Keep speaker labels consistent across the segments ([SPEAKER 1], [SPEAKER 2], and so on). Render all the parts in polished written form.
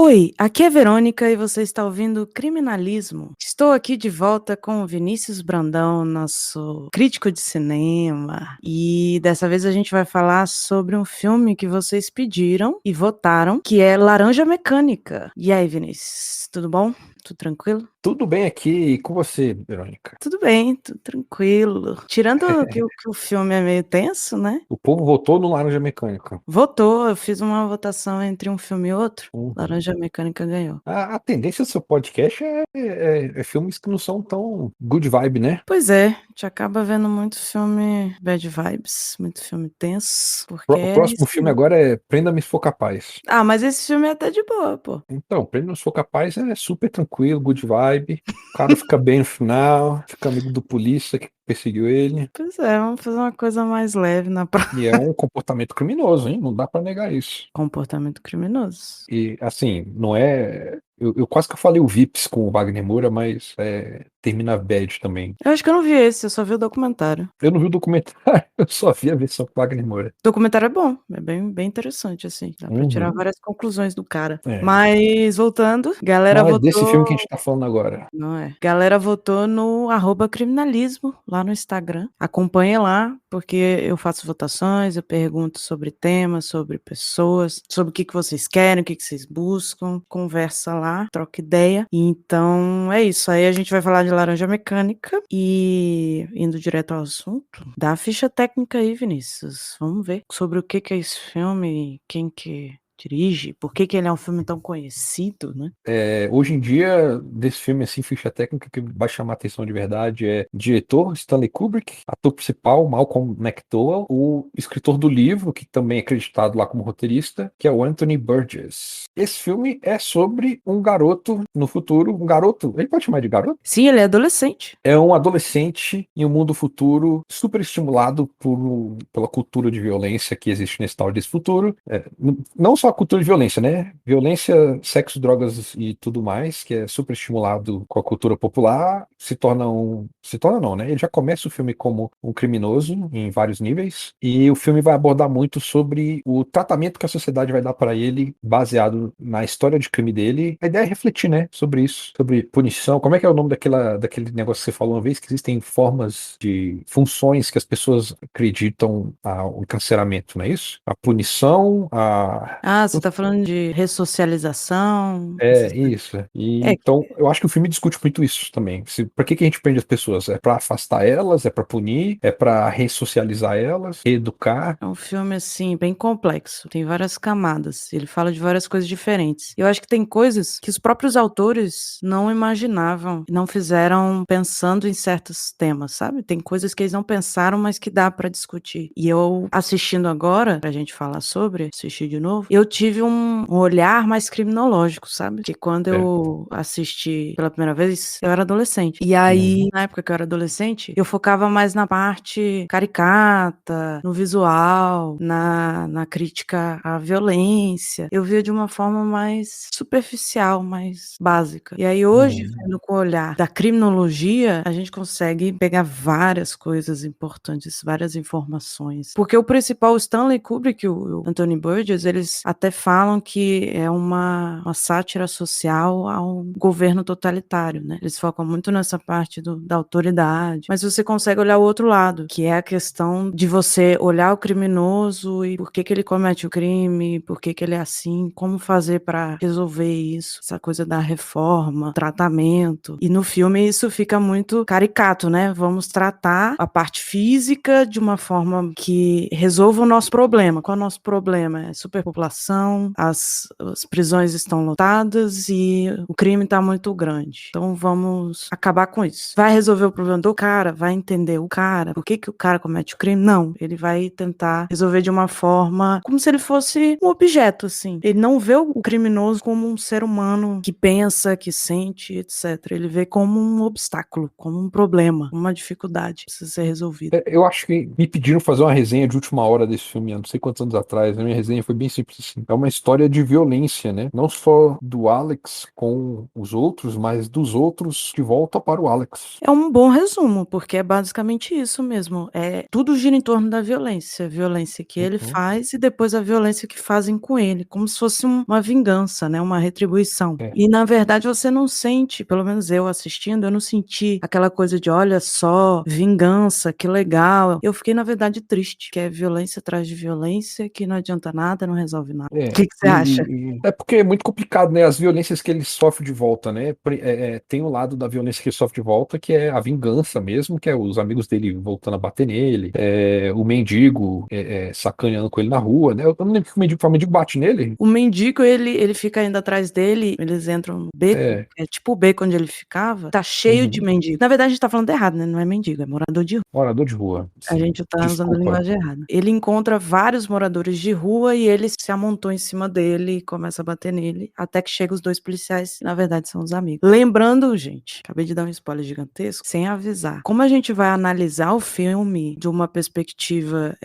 [SPEAKER 1] Oi, aqui é Verônica e você está ouvindo Criminalismo. Estou aqui de volta com o Vinícius Brandão, nosso crítico de cinema. E dessa vez a gente vai falar sobre um filme que vocês pediram e votaram, que é Laranja Mecânica. E aí, Vinícius, tudo bom? Tudo tranquilo?
[SPEAKER 2] Tudo bem aqui e com você, Verônica?
[SPEAKER 1] Tudo bem, tudo tranquilo. Tirando que o filme é meio tenso, né?
[SPEAKER 2] O povo votou no Laranja Mecânica.
[SPEAKER 1] Votou, eu fiz uma votação entre um filme e outro.
[SPEAKER 2] Uhum.
[SPEAKER 1] Laranja Mecânica ganhou.
[SPEAKER 2] A tendência do seu podcast é filmes que não são tão good vibe, né?
[SPEAKER 1] Pois é, a gente acaba vendo muito filme bad vibes, muito filme tenso, porque
[SPEAKER 2] O
[SPEAKER 1] é
[SPEAKER 2] próximo
[SPEAKER 1] isso
[SPEAKER 2] filme
[SPEAKER 1] mesmo.
[SPEAKER 2] agora é Prenda-me se for capaz.
[SPEAKER 1] Ah, mas esse filme é até de boa, pô.
[SPEAKER 2] Então, Prenda-me se for capaz é super tranquilo, good vibe. O cara fica bem no final, fica amigo do polícia que perseguiu ele.
[SPEAKER 1] Pois é, vamos fazer uma coisa mais leve na
[SPEAKER 2] E é um comportamento criminoso, hein? Não dá pra negar isso.
[SPEAKER 1] comportamento criminoso.
[SPEAKER 2] E, assim, não é. Eu quase que eu falei o Vips com o Wagner Moura, mas termina bad também.
[SPEAKER 1] Eu acho que eu não vi esse, eu só vi o documentário.
[SPEAKER 2] Eu não vi o documentário, eu só vi a versão com Wagner Moura.
[SPEAKER 1] O documentário é bom, é bem interessante, assim. Dá pra tirar
[SPEAKER 2] Uhum.
[SPEAKER 1] várias conclusões do cara.
[SPEAKER 2] É.
[SPEAKER 1] Mas, voltando, galera
[SPEAKER 2] Não é desse filme que a
[SPEAKER 1] votou.
[SPEAKER 2] gente tá falando agora.
[SPEAKER 1] Não é. Galera votou no @criminalismo lá no Instagram. Acompanhe lá, porque eu faço votações, eu pergunto sobre temas, sobre pessoas, sobre o que vocês querem, o que vocês buscam. Conversa lá, troca ideia. Então é isso. Aí a gente vai falar de Laranja Mecânica e indo direto ao assunto. Dá a ficha técnica aí, Vinícius. Vamos ver sobre o que é esse filme, quem que dirige, por que ele é um filme tão conhecido, né?
[SPEAKER 2] Hoje em dia, desse filme, assim, ficha técnica que vai chamar a atenção de verdade é diretor Stanley Kubrick, ator principal Malcolm McDowell, o escritor do livro, que também é acreditado lá como roteirista, que é o Anthony Burgess. Esse filme é sobre um garoto no futuro, um garoto, ele pode chamar de garoto?
[SPEAKER 1] Sim, ele é adolescente.
[SPEAKER 2] É um adolescente em um mundo futuro super estimulado pela cultura de violência que existe nesse tal desse futuro. Não só a cultura de violência, né? Violência, sexo, drogas e tudo mais, que é super estimulado com a cultura popular, se torna um. Se torna não, né? Ele já começa o filme como um criminoso em vários níveis, e o filme vai abordar muito sobre o tratamento que a sociedade vai dar para ele, baseado na história de crime dele. A ideia é refletir, né? Sobre isso, sobre punição. Como é que é o nome daquele negócio que você falou uma vez, que existem formas de funções que as pessoas acreditam ao encarceramento, não é isso? A punição, a.
[SPEAKER 1] Ah, você tá falando de ressocialização, essas
[SPEAKER 2] É,
[SPEAKER 1] coisas.
[SPEAKER 2] isso. E
[SPEAKER 1] É,
[SPEAKER 2] então, eu acho que o filme discute muito isso também. Pra que a gente prende as pessoas? É pra afastar elas? É pra punir? É pra ressocializar elas? Reeducar?
[SPEAKER 1] é um filme, assim, bem complexo, tem várias camadas, ele fala de várias coisas diferentes. Eu acho que tem coisas que os próprios autores não imaginavam, não fizeram pensando em certos temas, sabe? Tem coisas que eles não pensaram, mas que dá pra discutir. E eu, assistindo agora, pra gente falar sobre, assistir de novo, eu tive um olhar mais criminológico, sabe? Que quando
[SPEAKER 2] É.
[SPEAKER 1] eu assisti pela primeira vez, eu era adolescente. E aí,
[SPEAKER 2] Uhum.
[SPEAKER 1] na época que eu era adolescente, eu focava mais na parte caricata, no visual, na crítica à violência. Eu via de uma forma mais superficial, mais básica. E aí, hoje,
[SPEAKER 2] Uhum.
[SPEAKER 1] vendo com o olhar da criminologia, a gente consegue pegar várias coisas importantes, várias informações. Porque o principal, o Stanley Kubrick e o Anthony Burgess, eles até falam que é uma sátira social ao governo totalitário, né? Eles focam muito nessa parte da autoridade, mas você consegue olhar o outro lado, que é a questão de você olhar o criminoso e por que ele comete o crime, por que ele é assim, como fazer para resolver isso, essa coisa da reforma, tratamento. E no filme isso fica muito caricato, né? Vamos tratar a parte física de uma forma que resolva o nosso problema. Qual é o nosso problema? É superpopulação, as prisões estão lotadas e o crime está muito grande. Então vamos acabar com isso. Vai resolver o problema do cara? Vai entender o cara? Por que o cara comete o crime? Não. Ele vai tentar resolver de uma forma como se ele fosse um objeto, assim. Ele não vê o criminoso como um ser humano que pensa, que sente, etc. Ele vê como um obstáculo, como um problema, uma dificuldade que precisa ser resolvida.
[SPEAKER 2] Eu acho que me pediram fazer uma resenha de última hora desse filme, há não sei quantos anos atrás. A minha resenha foi bem simples assim. É uma história de violência, né? Não só do Alex com os outros, mas dos outros de volta para o Alex.
[SPEAKER 1] É um bom resumo, porque é basicamente isso mesmo. Tudo gira em torno da violência. A violência que ele
[SPEAKER 2] Uhum.
[SPEAKER 1] faz e depois a violência que fazem com ele, como se fosse uma vingança, né, uma retribuição.
[SPEAKER 2] É.
[SPEAKER 1] E na verdade você não sente, pelo menos eu assistindo, eu não senti aquela coisa de olha só, vingança, que legal. Eu fiquei na verdade triste, que é violência atrás de violência, que não adianta nada, não resolve nada. O
[SPEAKER 2] É,
[SPEAKER 1] que você acha?
[SPEAKER 2] é porque é muito complicado, né? As violências que ele sofre de volta, né? Tem um lado da violência que ele sofre de volta, que é a vingança mesmo, que é os amigos dele voltando a bater nele, o mendigo sacaneando com ele na rua, né? Eu não lembro que o mendigo bate nele.
[SPEAKER 1] O mendigo, ele fica indo atrás dele, eles entram no beco,
[SPEAKER 2] É.
[SPEAKER 1] que é tipo o beco onde ele ficava, tá cheio de
[SPEAKER 2] Uhum.
[SPEAKER 1] mendigo. Na verdade a gente tá falando errado, né, não é mendigo, é morador de rua.
[SPEAKER 2] Morador de rua.
[SPEAKER 1] A
[SPEAKER 2] Sim.
[SPEAKER 1] gente tá usando a
[SPEAKER 2] Desculpa.
[SPEAKER 1] linguagem errada. Ele encontra vários moradores de rua e ele se amontou em cima dele e começa a bater nele, até que chega os 2 policiais, que na verdade são os amigos. Lembrando, gente, acabei de dar um spoiler gigantesco, sem avisar. Como a gente vai analisar o filme de uma perspectiva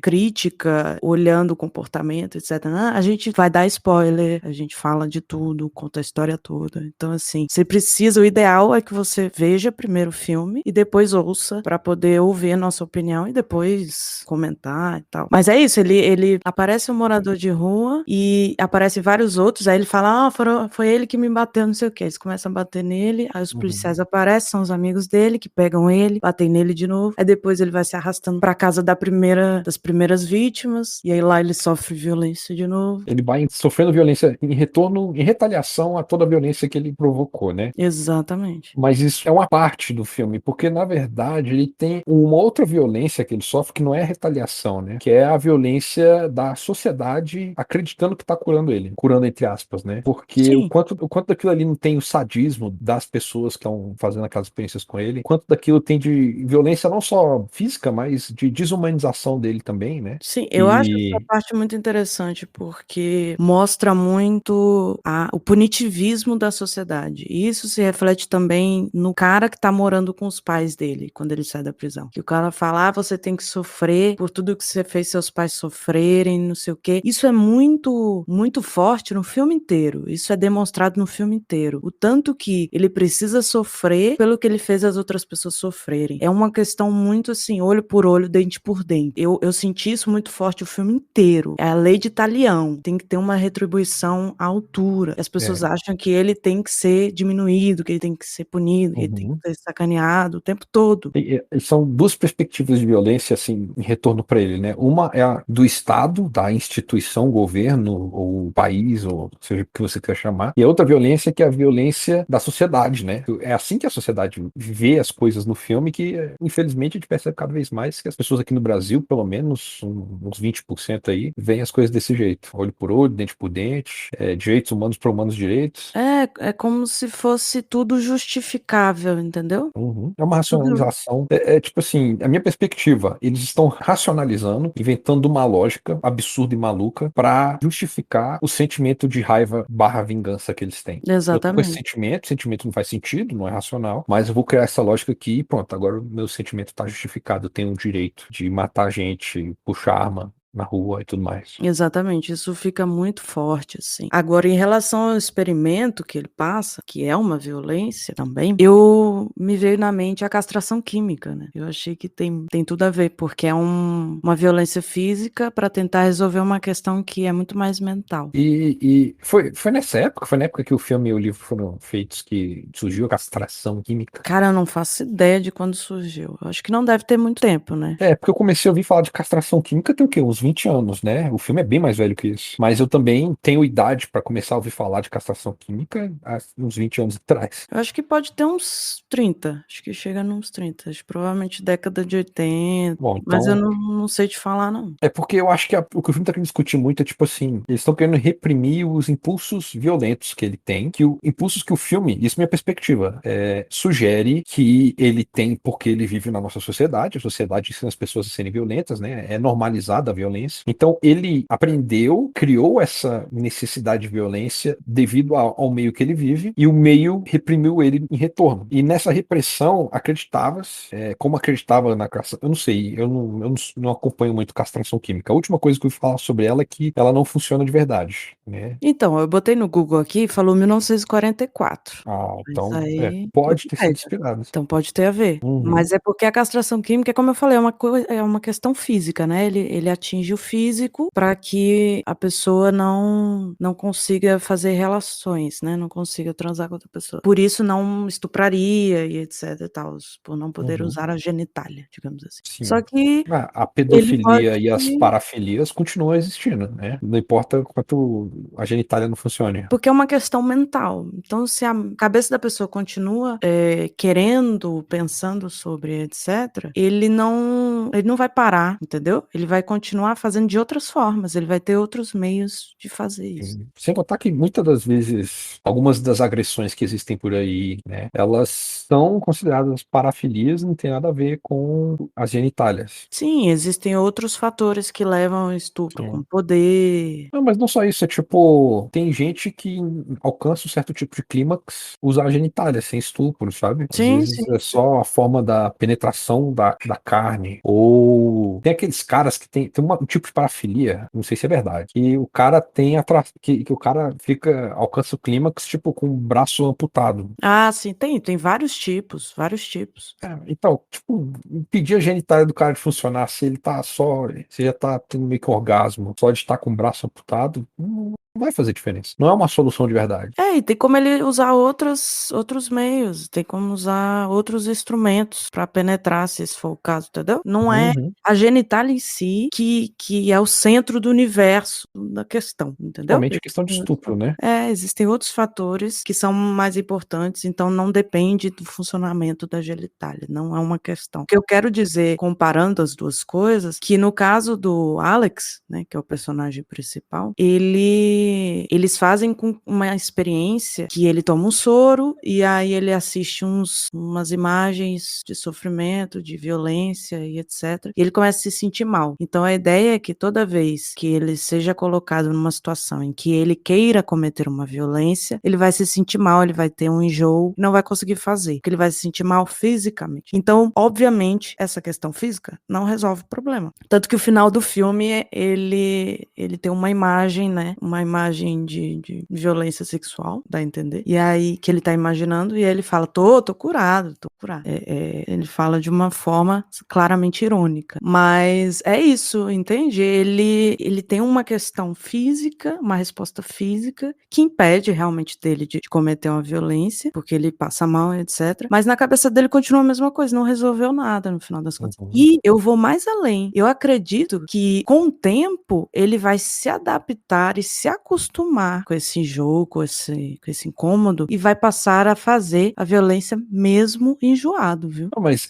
[SPEAKER 1] crítica, olhando o comportamento, etc., a gente vai dar spoiler, a gente fala de tudo, conta a história toda. Então, assim, você precisa, o ideal é que você veja primeiro o filme e depois ouça pra poder ouvir a nossa opinião e depois comentar e tal. Mas é isso, ele aparece um morador de rua e aparece vários outros, aí ele fala, foi ele que me bateu, não sei o que. Eles começam a bater nele, aí os policiais aparecem, são os amigos dele que pegam ele, batem nele de novo, aí depois ele vai se arrastando pra casa das primeiras vítimas, e aí lá ele sofre violência de novo.
[SPEAKER 2] Ele vai sofrendo violência em retorno, em retaliação a toda a violência que ele provocou, né?
[SPEAKER 1] Exatamente.
[SPEAKER 2] Mas isso é uma parte do filme, porque na verdade ele tem uma outra violência que ele sofre que não é retaliação, né? Que é a violência da sociedade acreditando que tá curando ele, curando entre aspas, né? Porque
[SPEAKER 1] Sim.
[SPEAKER 2] o quanto daquilo ali não tem o sadismo das pessoas que estão fazendo aquelas experiências com ele, quanto daquilo tem de violência não só física, mas de desumanização dele também, né?
[SPEAKER 1] Sim, eu acho essa
[SPEAKER 2] E
[SPEAKER 1] parte muito interessante, porque mostra muito o punitivismo da sociedade. E isso se reflete também no cara que tá morando com os pais dele, quando ele sai da prisão. Que o cara fala, você tem que sofrer por tudo que você fez seus pais sofrerem, não sei o quê. Isso é muito, muito forte no filme inteiro. Isso é demonstrado no filme inteiro. O tanto que ele precisa sofrer pelo que ele fez as outras pessoas sofrerem. É uma questão muito assim, olho por olho, dente por dente. Eu senti isso muito forte o filme inteiro. É a lei de Talião. Tem que ter uma retribuição à altura. As pessoas acham que ele tem que ser diminuído, que ele tem que ser punido, que ele tem que ser sacaneado o tempo todo.
[SPEAKER 2] E são duas perspectivas de violência, assim, em retorno para ele, né? Uma é a do Estado, da instituição, governo, ou país, ou seja o que você quer chamar, e a outra violência que é a violência da sociedade, né? É assim que a sociedade vê as coisas no filme, que infelizmente a gente percebe cada vez mais que as pessoas aqui no Brasil, pelo menos uns 20% aí, veem as coisas desse jeito. Olho por olho, dente por dente, direitos humanos para humanos direitos.
[SPEAKER 1] É como se fosse tudo justificável, entendeu?
[SPEAKER 2] É uma
[SPEAKER 1] Tudo.
[SPEAKER 2] racionalização. Tipo assim, a minha perspectiva, eles estão racionalizando, inventando uma lógica absurda e maluca para justificar o sentimento de raiva barra vingança que eles têm. Eu tô com esse
[SPEAKER 1] Exatamente.
[SPEAKER 2] sentimento, o sentimento não faz sentido, não é racional, mas eu vou criar essa lógica aqui e pronto, agora o meu sentimento tá justificado, eu tenho o direito de matar gente, puxar arma na rua e tudo mais.
[SPEAKER 1] Exatamente, isso fica muito forte, assim. Agora, em relação ao experimento que ele passa, que é uma violência também, me veio na mente a castração química, né? Eu achei que tem tudo a ver, porque é uma violência física para tentar resolver uma questão que é muito mais mental.
[SPEAKER 2] E foi nessa época, foi na época que o filme e o livro foram feitos que surgiu a castração química.
[SPEAKER 1] Cara, eu não faço ideia de quando surgiu. Eu acho que não deve ter muito tempo, né?
[SPEAKER 2] Porque eu comecei a ouvir falar de castração química tem o quê? Uns 20 anos, né? O filme é bem mais velho que isso. Mas eu também tenho idade pra começar a ouvir falar de castração química há uns 20 anos atrás.
[SPEAKER 1] Eu acho que pode ter uns 30. Acho que chega nos 30. Acho que provavelmente década de 80.
[SPEAKER 2] Bom,
[SPEAKER 1] Mas eu
[SPEAKER 2] então.
[SPEAKER 1] não sei te falar, não.
[SPEAKER 2] É porque eu acho que o que o filme tá querendo discutir muito é tipo assim: eles estão querendo reprimir os impulsos violentos que ele tem, impulsos que o filme, isso é minha perspectiva, sugere que ele tem porque ele vive na nossa sociedade, a sociedade ensina as pessoas a serem violentas, né? É normalizada a violência. violência. Então ele aprendeu, criou essa necessidade de violência devido ao meio que ele vive, e o meio reprimiu ele em retorno. E nessa repressão acreditava-se, como acreditava na castração, eu não sei, eu não acompanho muito castração química. A última coisa que eu fui falar sobre ela é que ela não funciona de verdade, né?
[SPEAKER 1] Então, eu botei no Google aqui e falou 1944. Mas
[SPEAKER 2] Então,
[SPEAKER 1] aí
[SPEAKER 2] pode ter sido
[SPEAKER 1] Wikipédia.
[SPEAKER 2] inspirado.
[SPEAKER 1] Então pode ter a ver.
[SPEAKER 2] Uhum,
[SPEAKER 1] Mas é porque a castração química, como eu falei, é uma questão física, né? Ele atinge o físico para que a pessoa não consiga fazer relações, né? Não consiga transar com outra pessoa. Por isso não estupraria e etc e tal, por não poder
[SPEAKER 2] uhum,
[SPEAKER 1] usar a genitália, digamos assim. Só
[SPEAKER 2] sim.
[SPEAKER 1] que
[SPEAKER 2] A
[SPEAKER 1] ele pode.
[SPEAKER 2] pedofilia e as parafilias continuam existindo, né? Não importa quanto a genitália não funcione.
[SPEAKER 1] Porque é uma questão mental. Então, se a cabeça da pessoa continua querendo, pensando sobre, etc., ele não vai parar, entendeu? Ele vai continuar fazendo de outras formas, ele vai ter outros meios de fazer isso.
[SPEAKER 2] Sem contar que muitas das vezes, algumas das agressões que existem por aí, né, elas são consideradas parafilias e não tem nada a ver com as genitálias.
[SPEAKER 1] Sim, existem outros fatores que levam ao estupro, como poder.
[SPEAKER 2] Não, mas não só isso, é tipo, tem gente que alcança um certo tipo de clímax usar a genitália, sem estupro, sabe? Às
[SPEAKER 1] Sim, sim.
[SPEAKER 2] vezes é só a forma da penetração da carne. Ou tem aqueles caras que tem um tipo de parafilia, não sei se é verdade, que o cara tem que o cara alcança o clímax, tipo, com o braço amputado.
[SPEAKER 1] Ah, sim, tem vários tipos, vários tipos.
[SPEAKER 2] Então, tipo, impedir a genitália do cara de funcionar se ele tá só, se já tá tendo meio que orgasmo, só de estar com o braço amputado, não vai fazer diferença. Não é uma solução de verdade.
[SPEAKER 1] E tem como ele usar outros meios, tem como usar outros instrumentos para penetrar, se esse for o caso, entendeu? Não é
[SPEAKER 2] Uhum.
[SPEAKER 1] a genitália em si que é o centro do universo da questão, entendeu?
[SPEAKER 2] Principalmente questão de estupro, né?
[SPEAKER 1] Existem outros fatores que são mais importantes, então não depende do funcionamento da genitália, não é uma questão. O que eu quero dizer, comparando as duas coisas, que no caso do Alex, né, que é o personagem principal, eles fazem com uma experiência que ele toma um soro e aí ele assiste umas imagens de sofrimento, de violência e etc. E ele começa a se sentir mal. Então a ideia é que toda vez que ele seja colocado numa situação em que ele queira cometer uma violência, ele vai se sentir mal, ele vai ter um enjoo, não vai conseguir fazer, porque ele vai se sentir mal fisicamente. Então, obviamente, essa questão física não resolve o problema. Tanto que o final do filme, ele tem uma imagem, né? Uma imagem de violência sexual, dá a entender? E aí, que ele tá imaginando, e aí ele fala, tô curado, tô curado. Ele fala de uma forma claramente irônica. Mas é isso, entende? Ele tem uma questão física, uma resposta física, que impede realmente dele de cometer uma violência, porque ele passa mal, etc. Mas na cabeça dele continua a mesma coisa, não resolveu nada no final das contas.
[SPEAKER 2] Uhum.
[SPEAKER 1] E eu vou mais além. Eu acredito que, com o tempo, ele vai se adaptar e se acostumar com esse jogo, com esse incômodo, e vai passar a fazer a violência mesmo enjoado, viu?
[SPEAKER 2] Não, mas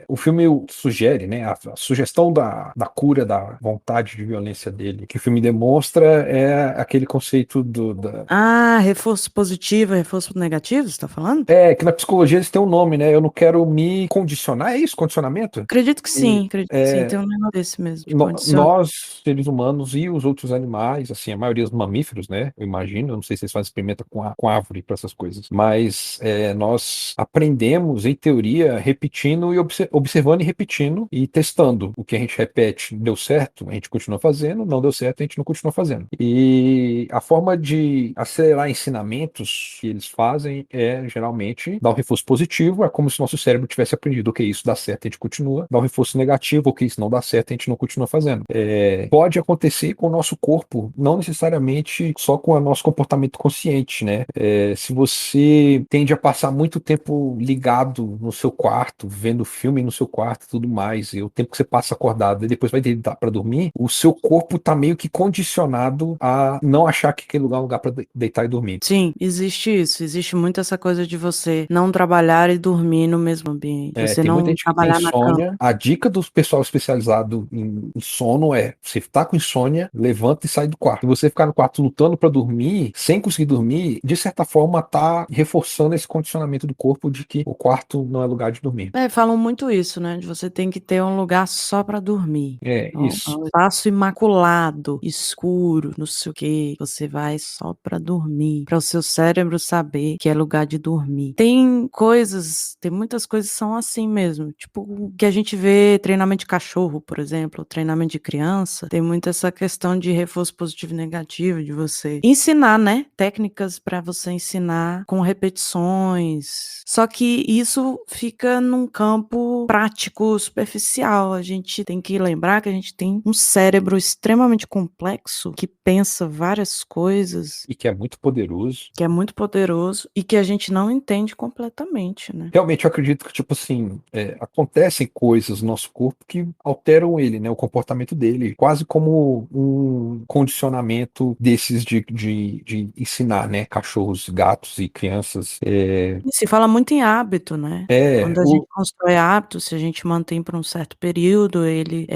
[SPEAKER 2] o filme sugere, né? A sugestão da cura da vontade de violência dele, que o filme demonstra é aquele conceito
[SPEAKER 1] Reforço positivo, reforço negativo, você tá falando?
[SPEAKER 2] que na psicologia eles têm um nome, né? Eu não quero me condicionar, é isso? Condicionamento?
[SPEAKER 1] Acredito
[SPEAKER 2] E,
[SPEAKER 1] que sim, tem um negócio desse mesmo, de condicionar.
[SPEAKER 2] nós, seres humanos e os outros animais, assim, a maioria dos mamíferos, né? Eu imagino, eu não sei se eles fazem experimento com árvore para essas coisas, mas nós aprendemos, em teoria, repetindo e observando e repetindo e testando. O que a gente repete deu certo, a gente continua fazendo, não deu certo, a gente não continua fazendo. E a forma de acelerar ensinamentos que eles fazem é, geralmente, dar um reforço positivo, é como se o nosso cérebro tivesse aprendido, ok, isso dá certo, a gente continua, dar um reforço negativo, ok, isso não dá certo, a gente não continua fazendo. Pode acontecer com o nosso corpo, não necessariamente só com o nosso comportamento consciente, né? Se você tende a passar muito tempo ligado no seu quarto, vendo filme no seu quarto e tudo mais, e o tempo que você passa acordado e depois vai deitar para dormir, o seu corpo tá meio que condicionado a não achar que aquele lugar é um lugar para deitar e dormir.
[SPEAKER 1] Sim, existe isso. Existe muito essa coisa de você não trabalhar e dormir no mesmo ambiente. Você
[SPEAKER 2] Tem muita
[SPEAKER 1] não
[SPEAKER 2] gente que tem
[SPEAKER 1] trabalhar na cama.
[SPEAKER 2] insônia. A dica do pessoal especializado em sono é: você tá com insônia, levanta e sai do quarto. Se você ficar no quarto lutando pra dormir, sem conseguir dormir, de certa forma tá reforçando esse condicionamento do corpo de que o quarto não é lugar de dormir.
[SPEAKER 1] Falam muito isso, né, de você tem que ter um lugar só pra dormir.
[SPEAKER 2] É,
[SPEAKER 1] É
[SPEAKER 2] isso.
[SPEAKER 1] um espaço imaculado, escuro, não sei o quê, você vai só pra dormir, para o seu cérebro saber que é lugar de dormir. Tem muitas coisas que são assim mesmo, tipo, o que a gente vê treinamento de cachorro, por exemplo, treinamento de criança, tem muito essa questão de reforço positivo e negativo, de você ensinar, né, técnicas pra você ensinar com repetições. Só que isso fica num campo prático, superficial. A gente tem que lembrar que a gente tem um cérebro extremamente complexo, que pensa várias coisas,
[SPEAKER 2] E que é muito poderoso.
[SPEAKER 1] que é muito poderoso e que a gente não entende completamente, né.
[SPEAKER 2] Realmente, eu acredito que, tipo assim, acontecem coisas no nosso corpo que alteram ele, né? O comportamento dele, quase como um condicionamento desses de ensinar, né? Cachorros, gatos e crianças.
[SPEAKER 1] E se fala muito em hábito, né.
[SPEAKER 2] É,
[SPEAKER 1] Quando a gente constrói hábitos, se a gente mantém por um certo período, ele,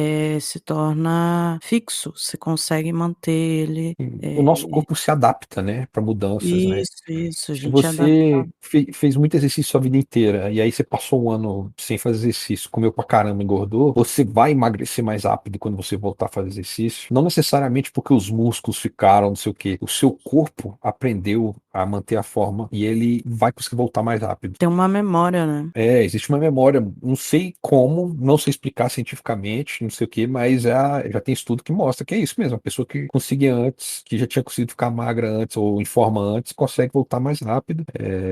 [SPEAKER 1] se torna fixo, você consegue manter ele,
[SPEAKER 2] o nosso corpo se adapta, né? Para mudanças, né?
[SPEAKER 1] isso, a
[SPEAKER 2] Se
[SPEAKER 1] gente é adaptável.
[SPEAKER 2] você fez muito exercício a vida inteira e aí você passou um ano sem fazer exercício, comeu pra caramba, engordou, você vai emagrecer mais rápido quando você voltar a fazer exercício. Não necessariamente porque os músculos ficaram, não sei o quê. O seu corpo aprendeu a manter a forma e ele vai conseguir voltar mais rápido.
[SPEAKER 1] Tem uma memória, né.
[SPEAKER 2] Existe uma memória, não sei como, não sei explicar cientificamente, não sei o quê, mas já tem estudo que mostra que é isso mesmo. A pessoa que conseguia antes, que já tinha conseguido ficar magra antes ou em forma antes, consegue voltar mais rápido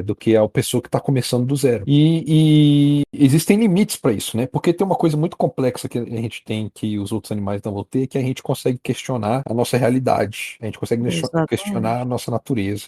[SPEAKER 2] do que a pessoa que está começando do zero. E existem limites para isso, né? Porque tem uma coisa muito complexa que a gente tem que os outros animais não vão ter, que a gente consegue questionar a nossa realidade, a gente consegue questionar
[SPEAKER 1] Exatamente.
[SPEAKER 2] a nossa natureza.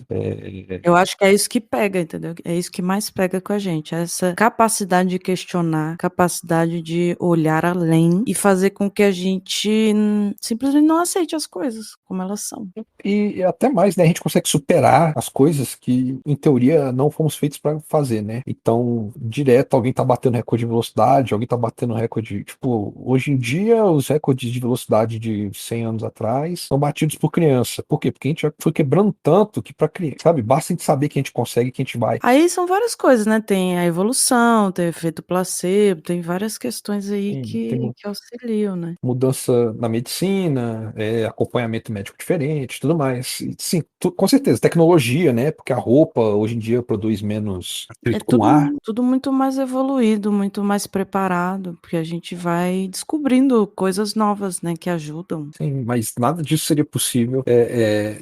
[SPEAKER 1] Eu acho que é isso que pega, entendeu? É isso que mais pega com a gente, essa capacidade de questionar, capacidade de olhar além e fazer com que a gente, simplesmente não aceite as coisas como elas são.
[SPEAKER 2] E até mais, né? A gente consegue superar as coisas que, em teoria, não fomos feitos para fazer, né? Então, direto, alguém tá batendo recorde de velocidade, alguém tá batendo recorde. Tipo, hoje em dia, os recordes de velocidade de 100 anos atrás são batidos por criança. Por quê? Porque a gente já foi quebrando tanto que, pra criança, sabe? Basta a gente saber que a gente consegue, que a gente vai.
[SPEAKER 1] Aí são várias coisas, né, tem a evolução, tem o efeito placebo, tem várias questões aí
[SPEAKER 2] Tem
[SPEAKER 1] que auxiliam, né.
[SPEAKER 2] mudança na medicina, acompanhamento médico diferente, tudo mais. E, sim, com certeza, tecnologia, né? Porque a roupa hoje em dia produz menos
[SPEAKER 1] É
[SPEAKER 2] atrito com ar.
[SPEAKER 1] tudo muito mais evoluído, muito mais preparado, porque a gente vai descobrindo coisas novas, né, que ajudam.
[SPEAKER 2] Sim, mas nada disso seria possível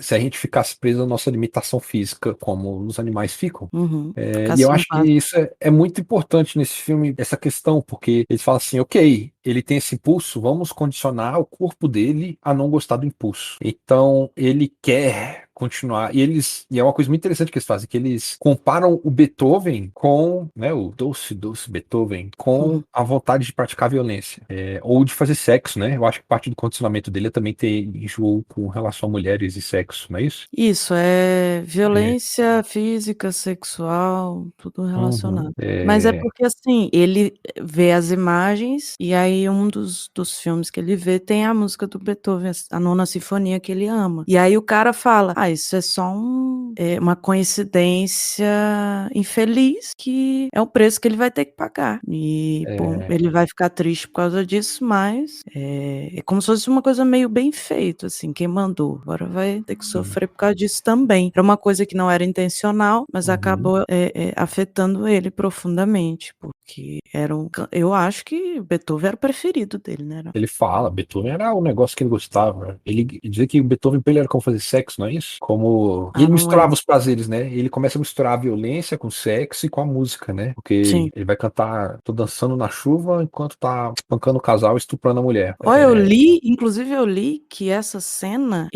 [SPEAKER 2] se a gente ficasse preso à nossa limitação física, como os animais ficam.
[SPEAKER 1] Uhum.
[SPEAKER 2] E eu
[SPEAKER 1] Ficasse no
[SPEAKER 2] acho que
[SPEAKER 1] básico.
[SPEAKER 2] isso é muito importante nesse filme, essa questão, porque eles falam assim, ok, ele tem esse impulso, vamos condicionar o corpo dele a não gostar do impulso. Então, ele quer continuar. E é uma coisa muito interessante que eles fazem, que eles comparam o Beethoven com, né, o doce Beethoven, com
[SPEAKER 1] Uhum.
[SPEAKER 2] a vontade de praticar violência, ou de fazer sexo, né? Eu acho que parte do condicionamento dele é também ter enjoo com relação a mulheres e sexo, não é isso?
[SPEAKER 1] Isso, é
[SPEAKER 2] É.
[SPEAKER 1] violência física, sexual, tudo
[SPEAKER 2] Uhum.
[SPEAKER 1] relacionado. Mas é porque, assim, ele vê as imagens e aí um dos filmes que ele vê tem a música do Beethoven, a Nona Sinfonia que ele ama. E aí o cara fala: "Ah, isso é só uma coincidência infeliz que é o preço que ele vai ter que pagar". E, pô,
[SPEAKER 2] É,
[SPEAKER 1] ele vai ficar triste por causa disso, mas é como se fosse uma coisa meio bem feito, assim, quem mandou, agora vai ter que
[SPEAKER 2] sim.
[SPEAKER 1] sofrer por causa disso também. Era uma coisa que não era intencional, mas
[SPEAKER 2] Uhum.
[SPEAKER 1] acabou, afetando ele profundamente, porque eu acho que Beethoven era o preferido dele, né,
[SPEAKER 2] Ele fala, Beethoven era o negócio que ele gostava. Ele dizia que o Beethoven pra ele era como fazer sexo, não é isso? E ele
[SPEAKER 1] não
[SPEAKER 2] misturava
[SPEAKER 1] lembro.
[SPEAKER 2] os prazeres, né? Ele começa a misturar a violência com o sexo e com a música, né? Porque
[SPEAKER 1] Sim.
[SPEAKER 2] ele vai cantar Tô dançando na chuva enquanto tá espancando o casal e estuprando a mulher.
[SPEAKER 1] Olha, eu li que essa cena,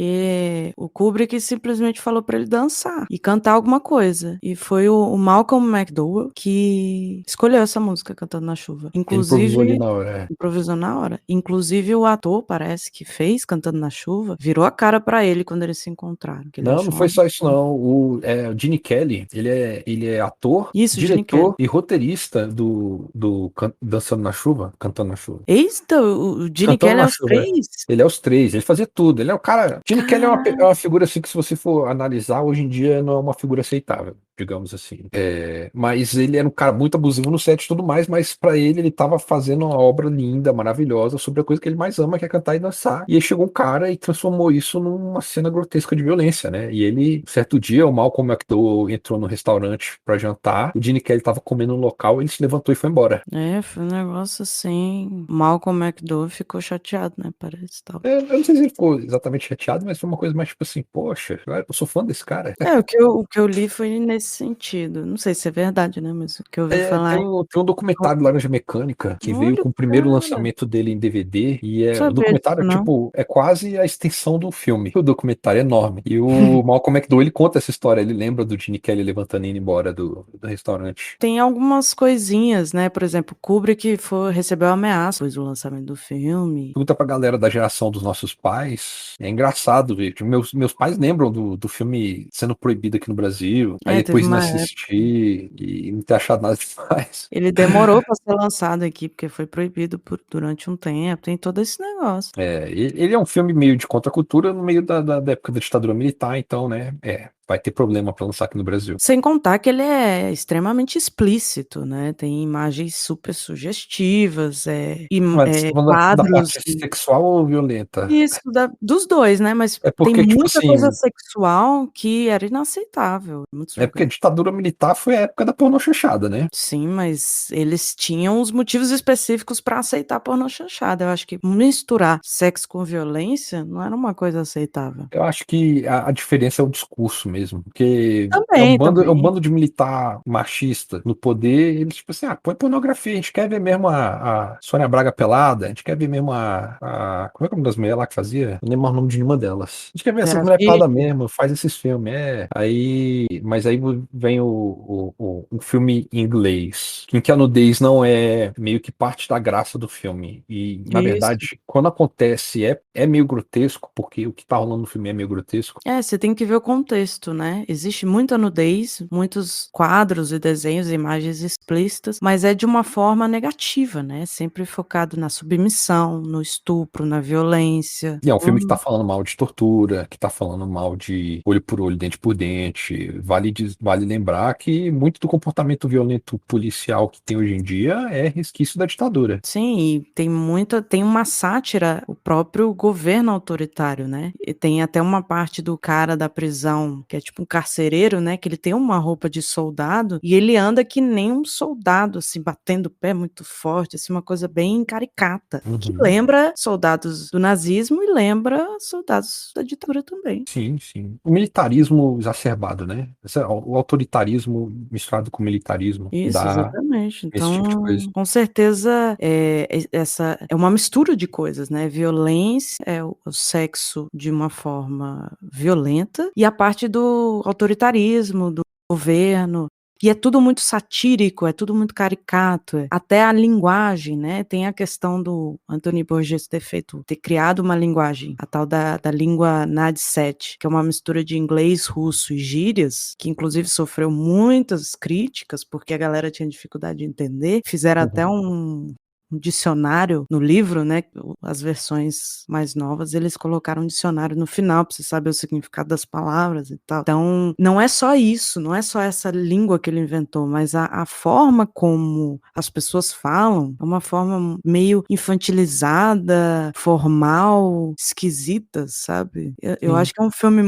[SPEAKER 1] o Kubrick simplesmente falou pra ele dançar e cantar alguma coisa, e foi o Malcolm McDowell que escolheu essa essa música, Cantando na Chuva.
[SPEAKER 2] Ele improvisou ali
[SPEAKER 1] Inclusive
[SPEAKER 2] na hora.
[SPEAKER 1] improvisou na hora. Inclusive o ator, parece que fez Cantando na Chuva, virou a cara pra ele quando eles se encontraram, que ele
[SPEAKER 2] Não, não
[SPEAKER 1] achou um
[SPEAKER 2] foi só isso
[SPEAKER 1] absurdo.
[SPEAKER 2] não. O Gene Kelly, ele é ator,
[SPEAKER 1] Isso, Gene Kelly.
[SPEAKER 2] diretor e roteirista do Dançando na Chuva, Cantando na Chuva.
[SPEAKER 1] Eita, o Gene
[SPEAKER 2] Cantando
[SPEAKER 1] Kelly
[SPEAKER 2] na
[SPEAKER 1] é os
[SPEAKER 2] Chuva, é.
[SPEAKER 1] 3?
[SPEAKER 2] Ele é os três, ele fazia tudo. Ele é o cara. Gene Kelly é
[SPEAKER 1] Cara,
[SPEAKER 2] uma figura assim que, se você for analisar, hoje em dia não é uma figura aceitável, digamos assim. Mas ele era um cara muito abusivo no set e tudo mais, mas pra ele tava fazendo uma obra linda, maravilhosa, sobre a coisa que ele mais ama, que é cantar e dançar. E aí chegou um cara e transformou isso numa cena grotesca de violência, né? E ele, certo dia, o Malcolm McDowell entrou no restaurante pra jantar, o Gene Kelly tava comendo no local, ele se levantou e foi embora.
[SPEAKER 1] foi um negócio assim. Malcolm McDowell ficou chateado, né? Parece tal.
[SPEAKER 2] Eu não sei se ele ficou exatamente chateado, mas foi uma coisa mais tipo assim, poxa, eu sou fã desse cara.
[SPEAKER 1] O que eu li foi nesse sentido. Não sei se é verdade, né? Mas o que eu ouvi falar
[SPEAKER 2] Tem um documentário Laranja Mecânica que veio
[SPEAKER 1] olha
[SPEAKER 2] com
[SPEAKER 1] o
[SPEAKER 2] o primeiro
[SPEAKER 1] cara, não
[SPEAKER 2] lançamento dele em DVD e o
[SPEAKER 1] sabia
[SPEAKER 2] documentário
[SPEAKER 1] disso não.
[SPEAKER 2] é quase a extensão do filme. O documentário é enorme. E o Malcolm McDowell, ele conta essa história, ele lembra do Gene Kelly levantando e indo embora do restaurante.
[SPEAKER 1] Tem algumas coisinhas, né? Por exemplo, Kubrick recebeu ameaça depois do lançamento do filme.
[SPEAKER 2] Pergunta pra galera da geração dos nossos pais, é engraçado ver. Tipo, meus pais lembram do filme sendo proibido aqui no Brasil, aí
[SPEAKER 1] Teve
[SPEAKER 2] depois indo
[SPEAKER 1] uma época.
[SPEAKER 2] assistir e não ter achado nada demais.
[SPEAKER 1] Ele demorou para ser lançado aqui, porque foi proibido durante um tempo. Tem todo esse negócio.
[SPEAKER 2] Ele é um filme meio de contracultura no meio da época da ditadura militar, então, né, vai ter problema pra lançar aqui no Brasil.
[SPEAKER 1] Sem contar que ele é extremamente explícito, né? Tem imagens super sugestivas,
[SPEAKER 2] Mas você tá falando da
[SPEAKER 1] quadros.
[SPEAKER 2] parte sexual ou violenta?
[SPEAKER 1] Isso, dos dois, né, mas
[SPEAKER 2] É
[SPEAKER 1] tem
[SPEAKER 2] porque, tipo
[SPEAKER 1] muita coisa
[SPEAKER 2] assim,
[SPEAKER 1] sexual que era inaceitável em muitos
[SPEAKER 2] é porque a
[SPEAKER 1] lugares.
[SPEAKER 2] ditadura militar foi a época da pornochanchada, né?
[SPEAKER 1] Sim, mas eles tinham os motivos específicos para aceitar pornochanchada. Eu acho que misturar sexo com violência não era uma coisa aceitável.
[SPEAKER 2] Eu acho que a diferença é o discurso mesmo, porque
[SPEAKER 1] Também,
[SPEAKER 2] é um
[SPEAKER 1] também.
[SPEAKER 2] bando de militar machista no poder, eles tipo assim, põe pornografia, a gente quer ver mesmo a Sônia Braga pelada, a gente quer ver mesmo como é que é o nome das mulheres lá que fazia? Não lembro o nome de nenhuma delas. A gente quer ver essas
[SPEAKER 1] Vera
[SPEAKER 2] mulheres peladas
[SPEAKER 1] Fischer.
[SPEAKER 2] mesmo, faz esses filmes, mas aí vem o filme em inglês, em que a nudez não é meio que parte da graça do filme, e na
[SPEAKER 1] Isso.
[SPEAKER 2] verdade, quando acontece, é meio grotesco, porque o que tá rolando no filme é meio grotesco.
[SPEAKER 1] Você tem que ver o contexto, né? Existe muita nudez, muitos quadros e desenhos, imagens explícitas, mas é de uma forma negativa, né? Sempre focado na submissão, no estupro, na violência.
[SPEAKER 2] E é um filme que tá falando mal de tortura, que tá falando mal de olho por olho, dente por dente. Vale lembrar que muito do comportamento violento policial que tem hoje em dia é resquício da ditadura.
[SPEAKER 1] Sim, e tem uma sátira, o próprio governo autoritário, né? E tem até uma parte do cara da prisão, que é tipo um carcereiro, né? Que ele tem uma roupa de soldado e ele anda que nem um soldado, assim, batendo o pé muito forte, assim, uma coisa bem caricata, que
[SPEAKER 2] Uhum.
[SPEAKER 1] lembra soldados do nazismo e lembra soldados da ditadura também.
[SPEAKER 2] Sim, sim. O militarismo exacerbado, né? O autoritarismo misturado com o militarismo
[SPEAKER 1] Isso,
[SPEAKER 2] dá
[SPEAKER 1] exatamente.
[SPEAKER 2] esse tipo de coisa.
[SPEAKER 1] Então, com certeza, essa é uma mistura de coisas, né, violência, o sexo de uma forma violenta, e a parte do autoritarismo, do governo, e é tudo muito satírico, é tudo muito caricato, até a linguagem, né, tem a questão do Anthony Burgess ter criado uma linguagem, a tal da língua NAD7, que é uma mistura de inglês, russo e gírias, que inclusive sofreu muitas críticas, porque a galera tinha dificuldade de entender, fizeram até
[SPEAKER 2] Uhum.
[SPEAKER 1] um dicionário no livro, né, as versões mais novas, eles colocaram um dicionário no final para você saber o significado das palavras e tal. Então, não é só isso, não é só essa língua que ele inventou, mas a forma como as pessoas falam é uma forma meio infantilizada, formal, esquisita, sabe? Eu
[SPEAKER 2] Sim.
[SPEAKER 1] acho que é um filme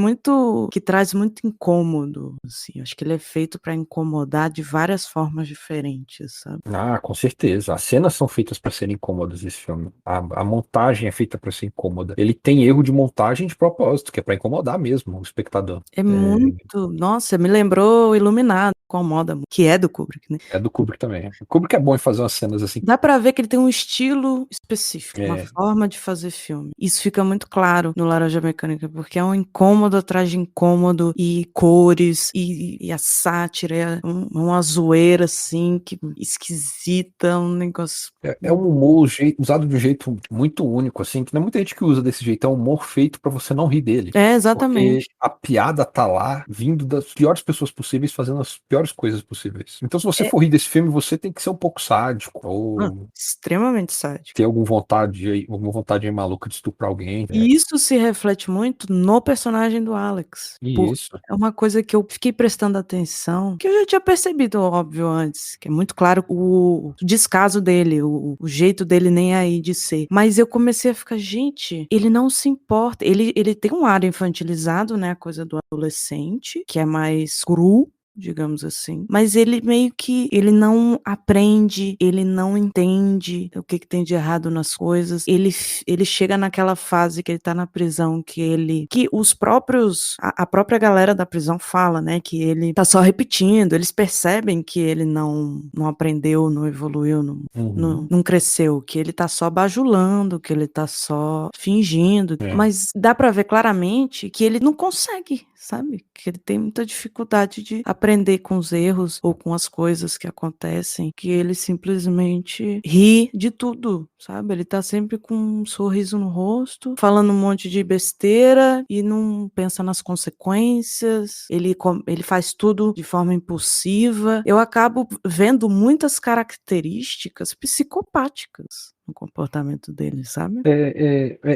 [SPEAKER 1] que traz muito incômodo, assim, acho que ele é feito para incomodar de várias formas diferentes, sabe?
[SPEAKER 2] Ah, com certeza. As cenas são feitas para serem incômodas esse filme. A montagem é feita para ser incômoda. Ele tem erro de montagem de propósito, que é para incomodar mesmo o espectador.
[SPEAKER 1] É muito, nossa, me lembrou Iluminado. incomoda muito, que é do Kubrick, né.
[SPEAKER 2] É do Kubrick também. O Kubrick é bom em fazer umas cenas assim.
[SPEAKER 1] Dá pra ver que ele tem um estilo específico, uma
[SPEAKER 2] É.
[SPEAKER 1] forma de fazer filme. Isso fica muito claro no Laranja Mecânica, porque é um incômodo atrás de incômodo, e cores, e a sátira, é uma zoeira, assim, que esquisita, um negócio
[SPEAKER 2] É um humor usado de um jeito muito único, assim, que não é muita gente que usa desse jeito, é um humor feito pra você não rir dele.
[SPEAKER 1] É,
[SPEAKER 2] Porque
[SPEAKER 1] exatamente.
[SPEAKER 2] a piada tá lá, vindo das piores pessoas possíveis, fazendo as piores coisas possíveis. Então se você
[SPEAKER 1] É
[SPEAKER 2] for rir desse filme, você tem que ser um pouco sádico,
[SPEAKER 1] hã,
[SPEAKER 2] ou
[SPEAKER 1] extremamente sádico.
[SPEAKER 2] ter alguma vontade aí maluca de estuprar alguém.
[SPEAKER 1] E isso se reflete muito no personagem do Alex, porque
[SPEAKER 2] Isso.
[SPEAKER 1] é uma coisa que eu fiquei prestando atenção, que eu já tinha percebido, óbvio, antes, que é muito claro o descaso dele, o jeito dele nem aí de ser. Mas eu comecei a ficar: "Gente, ele não se importa", ele tem um ar infantilizado, né, a coisa do adolescente, que é mais cru, digamos assim, mas ele meio que ele não aprende, ele não entende o que que tem de errado nas coisas, ele chega naquela fase que ele tá na prisão, que os próprios a própria galera da prisão fala, né, que ele tá só repetindo, eles percebem que ele não aprendeu, não evoluiu,
[SPEAKER 2] Uhum.
[SPEAKER 1] não cresceu, que ele tá só bajulando, que ele tá só fingindo,
[SPEAKER 2] É.
[SPEAKER 1] mas dá pra ver claramente que ele não consegue, sabe, que ele tem muita dificuldade de aprender com os erros ou com as coisas que acontecem, que ele simplesmente ri de tudo, sabe, ele tá sempre com um sorriso no rosto, falando um monte de besteira e não pensa nas consequências, ele faz tudo de forma impulsiva. Eu acabo vendo muitas características psicopáticas no comportamento dele, sabe.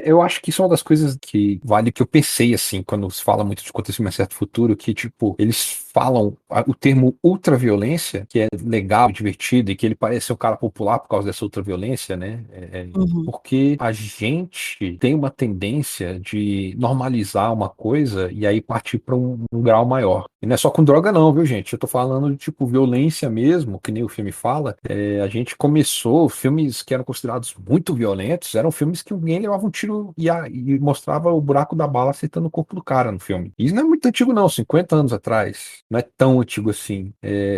[SPEAKER 2] Eu acho que isso é uma das coisas que vale que eu pensei, assim, quando se fala muito de acontecimento em certo futuro, que, tipo, eles falam o termo ultraviolência, que é legal, divertido, e que ele parece ser um cara popular por causa dessa ultraviolência, né?
[SPEAKER 1] Uhum.
[SPEAKER 2] Porque a gente tem uma tendência de normalizar uma coisa e aí partir para um grau maior. E não é só com droga, não, viu, gente? Eu tô falando de, tipo, violência mesmo, que nem o filme fala. A gente começou filmes que eram considerados muito violentos, eram filmes que alguém levava um tiro e mostrava o buraco da bala acertando o corpo do cara no filme. Isso não é muito antigo, não, 50 anos atrás. Não é tão antigo assim.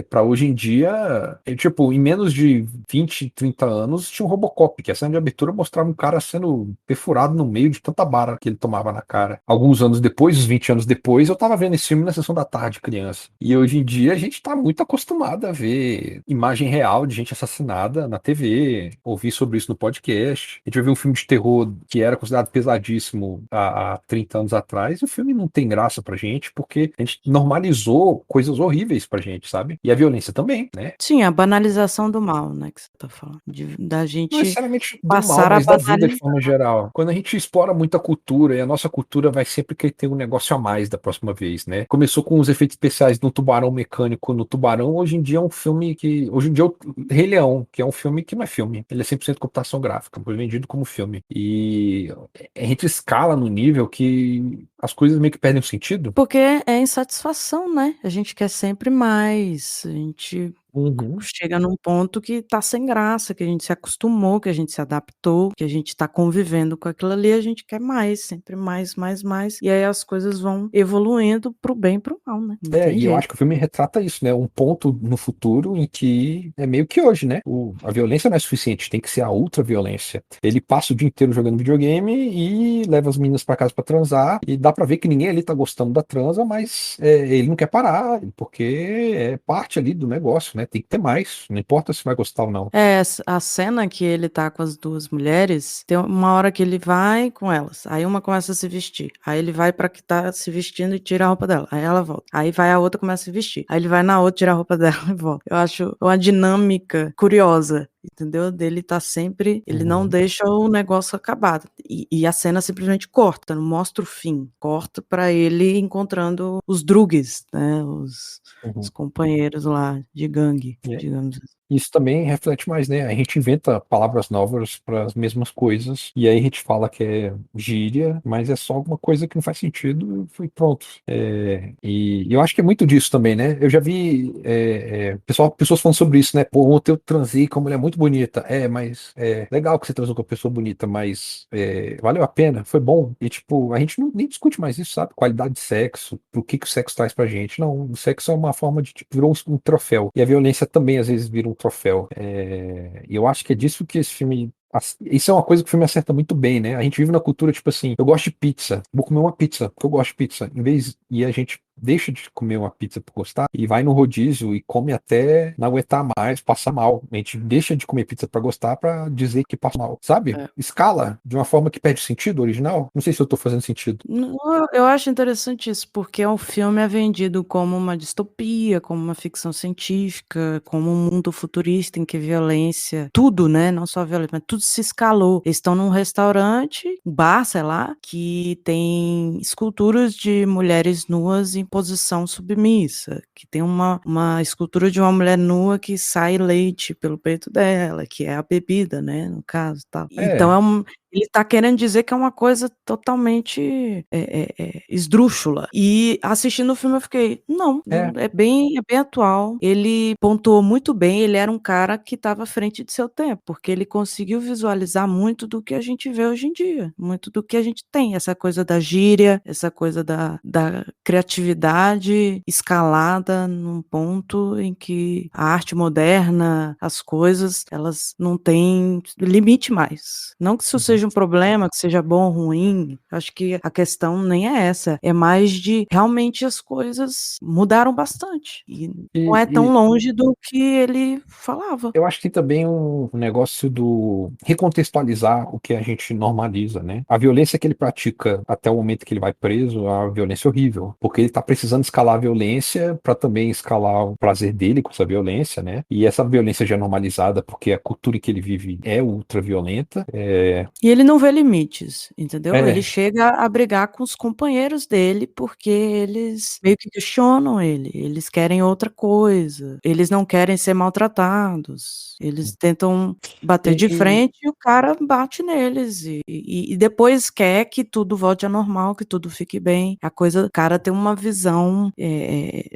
[SPEAKER 2] Pra hoje em dia, tipo, em menos de 20, 30 anos, tinha um Robocop, que a cena de abertura mostrava um cara sendo perfurado no meio de tanta bala que ele tomava na cara. Alguns anos depois, uns 20 anos depois, eu tava vendo esse filme na sessão da tarde, criança. E hoje em dia a gente tá muito acostumado a ver imagem real de gente assassinada na TV, ouvir sobre isso no podcast. A gente vai ver um filme de terror que era considerado pesadíssimo há 30 anos atrás, e o filme não tem graça pra gente, porque a gente normalizou coisas horríveis pra gente, sabe? E a violência também, né?
[SPEAKER 1] Sim, a banalização do mal, né, que você tá falando, da
[SPEAKER 2] Não
[SPEAKER 1] gente
[SPEAKER 2] necessariamente do mal,
[SPEAKER 1] passar a
[SPEAKER 2] mas da vida de
[SPEAKER 1] banalizar.
[SPEAKER 2] forma geral. Quando a gente explora muito a cultura, e a nossa cultura vai sempre querer ter um negócio a mais da próxima vez, né? Começou com os efeitos especiais no Tubarão Mecânico no Tubarão, hoje em dia é um filme que. Hoje em dia é o Rei Leão, que é um filme que não é filme. Ele é 100% computação gráfica, foi vendido como filme. E a gente escala no nível que as coisas meio que perdem o sentido.
[SPEAKER 1] Porque é insatisfação, né, a gente quer sempre mais, a gente
[SPEAKER 2] Uhum.
[SPEAKER 1] chega num ponto que tá sem graça, que a gente se acostumou, que a gente se adaptou, que a gente tá convivendo com aquilo ali, a gente quer mais, sempre mais, mais, mais, e aí as coisas vão evoluindo para o bem e para o mal, né, não tem
[SPEAKER 2] E eu
[SPEAKER 1] jeito.
[SPEAKER 2] acho que o filme retrata isso, né? Um ponto no futuro em que é meio que hoje, né? A violência não é suficiente, tem que ser a ultraviolência. Ele passa o dia inteiro jogando videogame e leva as meninas pra casa pra transar, e dá pra ver que ninguém ali tá gostando da transa, mas ele não quer parar, porque é parte ali do negócio, né? Tem que ter mais, não importa se vai gostar ou não.
[SPEAKER 1] É, a cena que ele tá com as 2 mulheres, tem uma hora que ele vai com elas, aí uma começa a se vestir, aí ele vai pra que tá se vestindo e tira a roupa dela, aí ela volta, aí vai a outra, começa a se vestir, aí ele vai na outra, tira a roupa dela e volta. Eu acho uma dinâmica curiosa, entendeu, dele tá sempre ele não
[SPEAKER 2] Uhum,
[SPEAKER 1] deixa o negócio acabar, e a cena simplesmente corta, não mostra o fim, corta pra ele encontrando os drugs, né, os
[SPEAKER 2] uhum.
[SPEAKER 1] companheiros lá de gangue,
[SPEAKER 2] É,
[SPEAKER 1] digamos assim.
[SPEAKER 2] isso também reflete mais, né? A gente inventa palavras novas para as mesmas coisas, e aí a gente fala que é gíria, mas é só alguma coisa que não faz sentido e foi pronto. E eu acho que é muito disso também, né? Eu já vi pessoas falando sobre isso, né? Pô, ontem eu transei com uma mulher muito bonita. Mas legal que você transou com uma pessoa bonita, mas valeu a pena, foi bom. E tipo, a gente nem discute mais isso, sabe? Qualidade de sexo, o que que o sexo traz pra gente. Não, o sexo é uma forma de, tipo, virou um troféu. E a violência também às vezes vira um troféu. E eu acho que é disso que esse filme. Isso é uma coisa que o filme acerta muito bem, né? A gente vive na cultura, tipo assim, eu gosto de pizza, vou comer uma pizza, porque eu gosto de pizza. E a gente deixa de comer uma pizza por gostar e vai no rodízio e come até não aguentar mais, passar mal. A gente deixa de comer pizza pra gostar pra dizer que passa mal, sabe?
[SPEAKER 1] É.
[SPEAKER 2] Escala de uma forma que perde sentido original. Não sei se eu tô fazendo sentido.
[SPEAKER 1] Não, eu acho interessante isso, porque o filme é vendido como uma distopia, como uma ficção científica, como um mundo futurista em que violência, tudo, né, não só violência, mas tudo se escalou. Eles estão num restaurante, um bar, sei lá, que tem esculturas de mulheres nuas em posição submissa, que tem uma escultura de uma mulher nua que sai leite pelo peito dela, que é a bebida, né, no caso, tal. Então
[SPEAKER 2] É,
[SPEAKER 1] ele tá querendo dizer que é uma coisa totalmente esdrúxula. E assistindo o filme eu fiquei, não,
[SPEAKER 2] é.
[SPEAKER 1] é bem atual. Ele pontuou muito bem, ele era um cara que estava à frente de seu tempo, porque ele conseguiu visualizar muito do que a gente vê hoje em dia, muito do que a gente tem, essa coisa da gíria, essa coisa da criatividade escalada num ponto em que a arte moderna, as coisas, elas não têm limite mais. Não que isso seja um problema, que seja bom ou ruim, acho que a questão nem é essa, é mais de realmente as coisas mudaram bastante e não é tão
[SPEAKER 2] E,
[SPEAKER 1] longe do que ele falava.
[SPEAKER 2] eu acho que tem também um negócio do recontextualizar o que a gente normaliza, né? A violência que ele pratica até o momento que ele vai preso é uma violência horrível, porque ele tá precisando escalar a violência para também escalar o prazer dele com essa violência, né? E essa violência já é normalizada porque a cultura em que ele vive é ultra violenta.
[SPEAKER 1] E ele não vê limites, entendeu? Ele
[SPEAKER 2] É,
[SPEAKER 1] chega a brigar com os companheiros dele, porque eles meio que questionam ele, eles querem outra coisa, eles não querem ser maltratados, eles tentam bater de
[SPEAKER 2] e,
[SPEAKER 1] frente e o cara bate neles e depois quer que tudo volte ao normal, que tudo fique bem. A coisa, o cara tem uma visão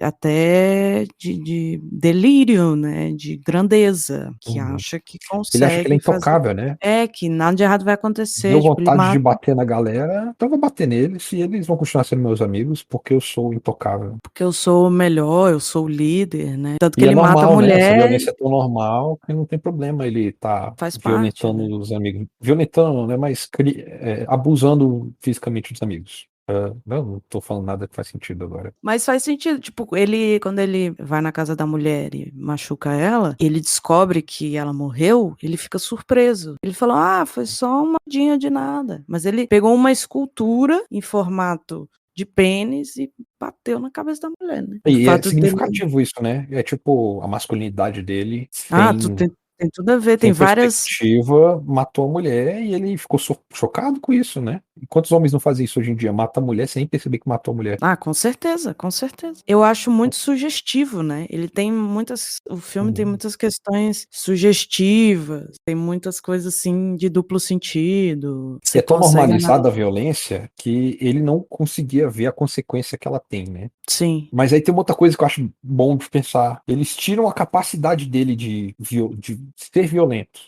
[SPEAKER 1] até de delírio, né, de grandeza, que
[SPEAKER 2] uhum.
[SPEAKER 1] acha que
[SPEAKER 2] Ele acha que ele é
[SPEAKER 1] consegue fazer
[SPEAKER 2] intocável, né?
[SPEAKER 1] que nada de errado vai
[SPEAKER 2] Deu
[SPEAKER 1] acontecer, tipo, ele
[SPEAKER 2] vontade de
[SPEAKER 1] mata
[SPEAKER 2] bater na galera, então eu vou bater neles e eles vão continuar sendo meus amigos porque eu sou intocável.
[SPEAKER 1] porque eu sou o melhor, eu sou o líder, né. Tanto que
[SPEAKER 2] E é
[SPEAKER 1] ele mata a
[SPEAKER 2] normal, né? Essa
[SPEAKER 1] mulher,
[SPEAKER 2] violência é tão normal que não tem problema ele tá
[SPEAKER 1] faz parte,
[SPEAKER 2] violentando
[SPEAKER 1] né.
[SPEAKER 2] os amigos. Violentando, né? Mas abusando fisicamente dos amigos. Não tô falando nada que faz sentido agora.
[SPEAKER 1] Mas faz sentido, tipo, ele quando ele vai na casa da mulher e machuca ela, ele descobre que ela morreu, ele fica surpreso. Ele fala: "Ah, foi só uma moedinha de nada", mas ele pegou uma escultura em formato de pênis e bateu na cabeça da mulher, né. O
[SPEAKER 2] E é
[SPEAKER 1] fato dele
[SPEAKER 2] significativo isso, né? É tipo, a masculinidade dele
[SPEAKER 1] tu
[SPEAKER 2] sem,
[SPEAKER 1] tem tudo a ver,
[SPEAKER 2] sem
[SPEAKER 1] tem várias.
[SPEAKER 2] perspectiva, matou a mulher e ele ficou chocado com isso, né? E quantos homens não fazem isso hoje em dia? Mata a mulher sem perceber que matou a mulher.
[SPEAKER 1] Ah, com certeza, com certeza. Eu acho muito sugestivo, né, ele tem muitas o filme tem
[SPEAKER 2] Uhum.
[SPEAKER 1] muitas questões sugestivas, tem muitas coisas, assim, de duplo sentido,
[SPEAKER 2] E
[SPEAKER 1] você
[SPEAKER 2] é tão
[SPEAKER 1] consegue
[SPEAKER 2] normalizada a
[SPEAKER 1] analisar.
[SPEAKER 2] violência que ele não conseguia ver a consequência que ela tem, né?
[SPEAKER 1] Sim,
[SPEAKER 2] Mas aí tem uma outra coisa que eu acho bom de pensar. Eles tiram a capacidade dele de ser violento.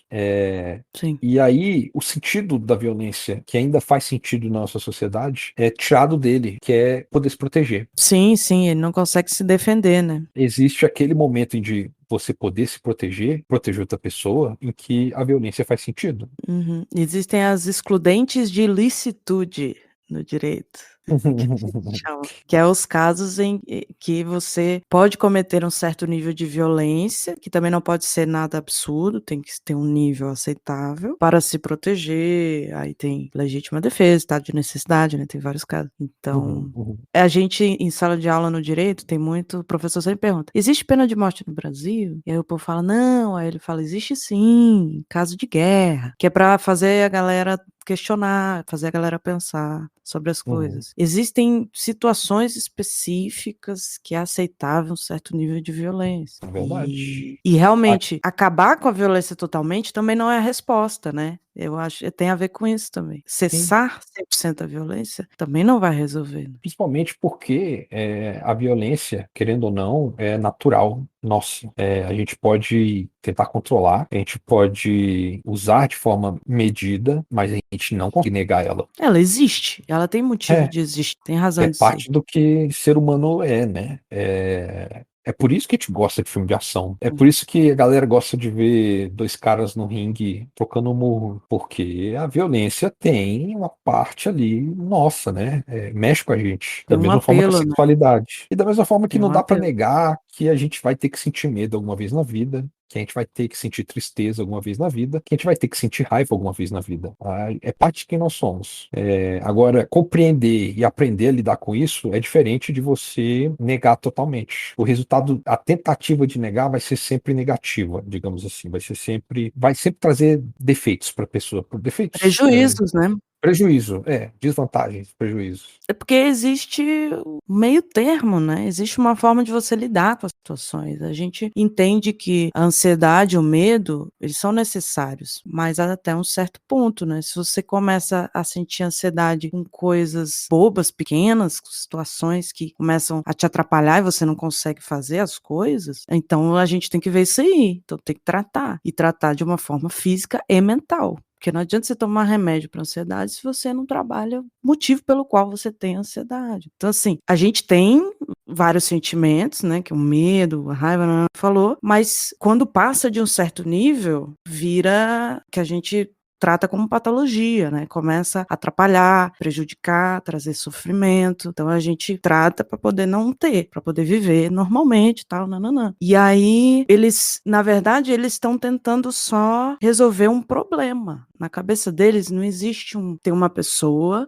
[SPEAKER 1] sim.
[SPEAKER 2] E aí, o sentido da violência, que ainda faz sentido na nossa sociedade, é tirado dele, que é poder se proteger.
[SPEAKER 1] Sim, sim, ele não consegue se defender, né.
[SPEAKER 2] Existe aquele momento em de você poder se proteger, proteger outra pessoa, em que a violência faz sentido.
[SPEAKER 1] Uhum. Existem as excludentes de ilicitude no direito. Que a gente chama, que é os casos em que você pode cometer um certo nível de violência, que também não pode ser nada absurdo, tem que ter um nível aceitável para se proteger, aí tem legítima defesa, estado de necessidade, né, tem vários casos.
[SPEAKER 2] Uhum,
[SPEAKER 1] Então,
[SPEAKER 2] uhum.
[SPEAKER 1] a gente em sala de aula no direito tem muito o professor sempre pergunta: "Existe pena de morte no Brasil?" E aí o povo fala: "Não", aí ele fala: "Existe sim, em caso de guerra", que é para fazer a galera questionar, fazer a galera pensar sobre as
[SPEAKER 2] Uhum.
[SPEAKER 1] coisas. Existem situações específicas que é aceitável um certo nível de violência.
[SPEAKER 2] É verdade.
[SPEAKER 1] E realmente, acabar com a violência totalmente também não é a resposta, né? Eu acho, tem a ver com isso também. Cessar 100% a violência também não vai resolver.
[SPEAKER 2] Principalmente porque a violência, querendo ou não, é natural nossa. A gente pode tentar controlar, a gente pode usar de forma medida, mas a gente não consegue negar ela.
[SPEAKER 1] Ela existe, ela tem motivo
[SPEAKER 2] É,
[SPEAKER 1] de existir, tem razão
[SPEAKER 2] é
[SPEAKER 1] de ser.
[SPEAKER 2] parte do que ser humano é, né? É por isso que a gente gosta de filme de ação. É por isso que a galera gosta de ver dois caras no ringue trocando murro. Porque a violência tem uma parte ali nossa, né? Mexe com a gente.
[SPEAKER 1] Tem
[SPEAKER 2] Da
[SPEAKER 1] um
[SPEAKER 2] mesma forma que a
[SPEAKER 1] apelo, né?
[SPEAKER 2] sexualidade. E da mesma forma que
[SPEAKER 1] Tem
[SPEAKER 2] não
[SPEAKER 1] um
[SPEAKER 2] dá pra
[SPEAKER 1] apelo.
[SPEAKER 2] negar que a gente vai ter que sentir medo alguma vez na vida. Que a gente vai ter que sentir tristeza alguma vez na vida, que a gente vai ter que sentir raiva alguma vez na vida. É parte de quem nós somos. Agora, compreender e aprender a lidar com isso é diferente de você negar totalmente. O resultado, a tentativa de negar vai ser sempre negativa, digamos assim. Vai sempre trazer defeitos para a pessoa. Defeitos,
[SPEAKER 1] Prejuízos, né?
[SPEAKER 2] prejuízo, desvantagens, prejuízos.
[SPEAKER 1] É porque existe um meio termo, né? Existe uma forma de você lidar com as situações. A gente entende que a ansiedade, o medo, eles são necessários, mas até um certo ponto, né? Se você começa a sentir ansiedade com coisas bobas, pequenas, com situações que começam a te atrapalhar e você não consegue fazer as coisas, então a gente tem que ver isso aí. Então tem que tratar. E tratar de uma forma física e mental. Porque não adianta você tomar remédio para ansiedade se você não trabalha o motivo pelo qual você tem ansiedade. Então, assim, a gente tem vários sentimentos, né? Que é o medo, a raiva, falou, mas quando passa de um certo nível, vira que a gente trata como patologia, né? Começa a atrapalhar, prejudicar, trazer sofrimento. Então a gente trata para poder não ter, para poder viver normalmente, tal, nananã. E aí eles, na verdade, eles estão tentando só resolver um problema. Na cabeça deles não existe tem uma pessoa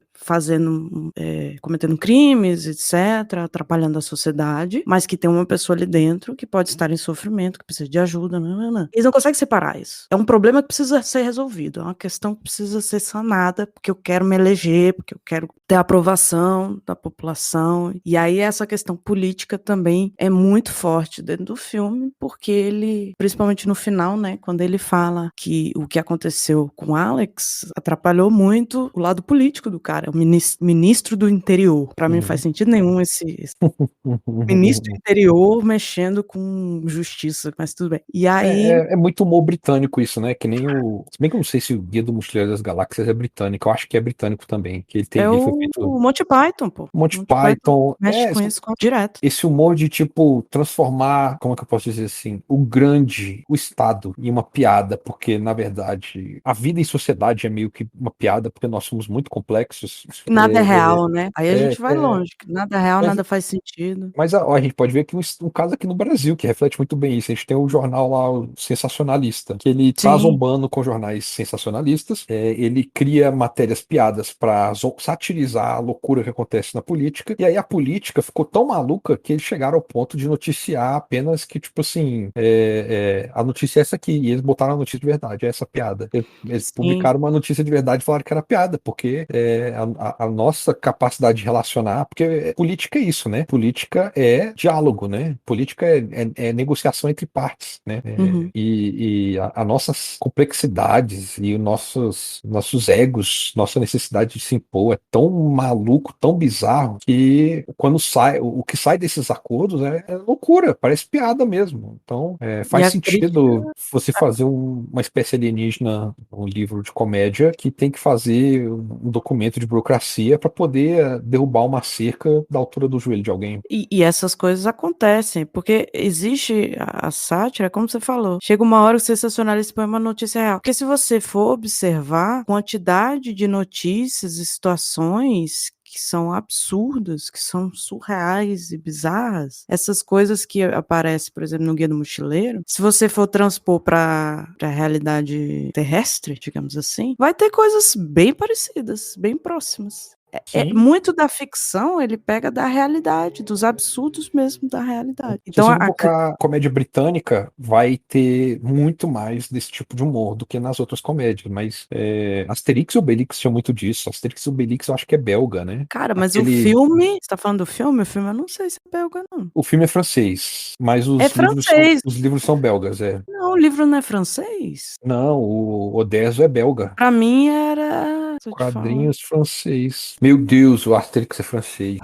[SPEAKER 1] cometendo crimes, etc., atrapalhando a sociedade, mas que tem uma pessoa ali dentro que pode estar em sofrimento, que precisa de ajuda, nananã. Eles não conseguem separar isso. É um problema que precisa ser resolvido, é uma questão que precisa ser sanada, porque eu quero me eleger, porque eu quero ter a aprovação da população. E aí essa questão política também é muito forte dentro do filme, porque ele, principalmente no final, né, quando ele fala que o que aconteceu com Alex atrapalhou muito o lado político do cara, o ministro do interior. Pra mim não faz sentido nenhum esse ministro do interior mexendo com justiça, mas tudo bem. E aí
[SPEAKER 2] É muito humor britânico isso, né? Que nem Se bem que eu não sei se o Guia do Mochileiro das Galáxias é britânico, eu acho que é britânico também. Que
[SPEAKER 1] é
[SPEAKER 2] ele foi
[SPEAKER 1] o
[SPEAKER 2] feito.
[SPEAKER 1] Monty Python, pô.
[SPEAKER 2] Monty
[SPEAKER 1] Monty Python
[SPEAKER 2] Python.
[SPEAKER 1] mexe com isso direto.
[SPEAKER 2] Esse humor de, tipo, transformar, como é que eu posso dizer assim, o Estado em uma piada, porque, na verdade, a vida em sociedade é meio que uma piada, porque nós somos muito complexos.
[SPEAKER 1] Nada é real, né? Aí a gente vai
[SPEAKER 2] É,
[SPEAKER 1] longe, que nada é real,
[SPEAKER 2] mas
[SPEAKER 1] nada faz sentido.
[SPEAKER 2] mas a gente pode ver aqui um caso aqui no Brasil que reflete muito bem isso. A gente tem o jornal lá, o Sensacionalista, que ele tá
[SPEAKER 1] Sim,
[SPEAKER 2] zombando com jornais sensacionalistas. Ele cria matérias piadas para satirizar a loucura que acontece na política. E aí a política ficou tão maluca que eles chegaram ao ponto de noticiar apenas que, tipo assim, a notícia é essa aqui. E eles botaram a notícia de verdade, é essa piada. Eles
[SPEAKER 1] sim.
[SPEAKER 2] publicaram uma notícia de verdade e falaram que era piada, porque a nossa capacidade de relacionar, porque política é isso, né? Política é diálogo, né? Política é negociação entre partes, né?
[SPEAKER 1] Uhum.
[SPEAKER 2] E as nossas complexidades e os nossos egos, nossa necessidade de se impor é tão maluco, tão bizarro, que quando o que sai desses acordos é loucura, parece piada mesmo. Então,
[SPEAKER 1] E
[SPEAKER 2] faz
[SPEAKER 1] a crítica
[SPEAKER 2] sentido você fazer uma espécie alienígena, um livro de comédia, que tem que fazer um documento de burocracia para poder derrubar uma cerca da altura do joelho de alguém.
[SPEAKER 1] e essas coisas acontecem, porque existe a sátira, como você falou, chega uma hora que o sensacionalista põe uma notícia real. Porque se você for observar a quantidade de notícias e situações que são absurdas, que são surreais e bizarras, essas coisas que aparecem, por exemplo, no Guia do Mochileiro, se você for transpor para a realidade terrestre, digamos assim, vai ter coisas bem parecidas, bem próximas.
[SPEAKER 2] Sim.
[SPEAKER 1] muito da ficção, ele pega da realidade, dos absurdos mesmo da realidade.
[SPEAKER 2] Se
[SPEAKER 1] Então
[SPEAKER 2] você
[SPEAKER 1] a
[SPEAKER 2] for colocar comédia britânica, vai ter muito mais desse tipo de humor do que nas outras comédias. Mas Asterix e Obelix tinha muito disso. Asterix e Obelix eu acho que é belga, né?
[SPEAKER 1] cara, mas o
[SPEAKER 2] Aquele.
[SPEAKER 1] filme você tá falando do filme? O filme eu não sei se é belga não.
[SPEAKER 2] O filme é francês, mas
[SPEAKER 1] É francês.
[SPEAKER 2] os livros são belgas, é.
[SPEAKER 1] Não, o livro não é francês?
[SPEAKER 2] Não, o Odeso é belga.
[SPEAKER 1] Pra mim era deixa eu te falar.
[SPEAKER 2] Quadrinhos francês. Meu Deus, o Asterix é francês.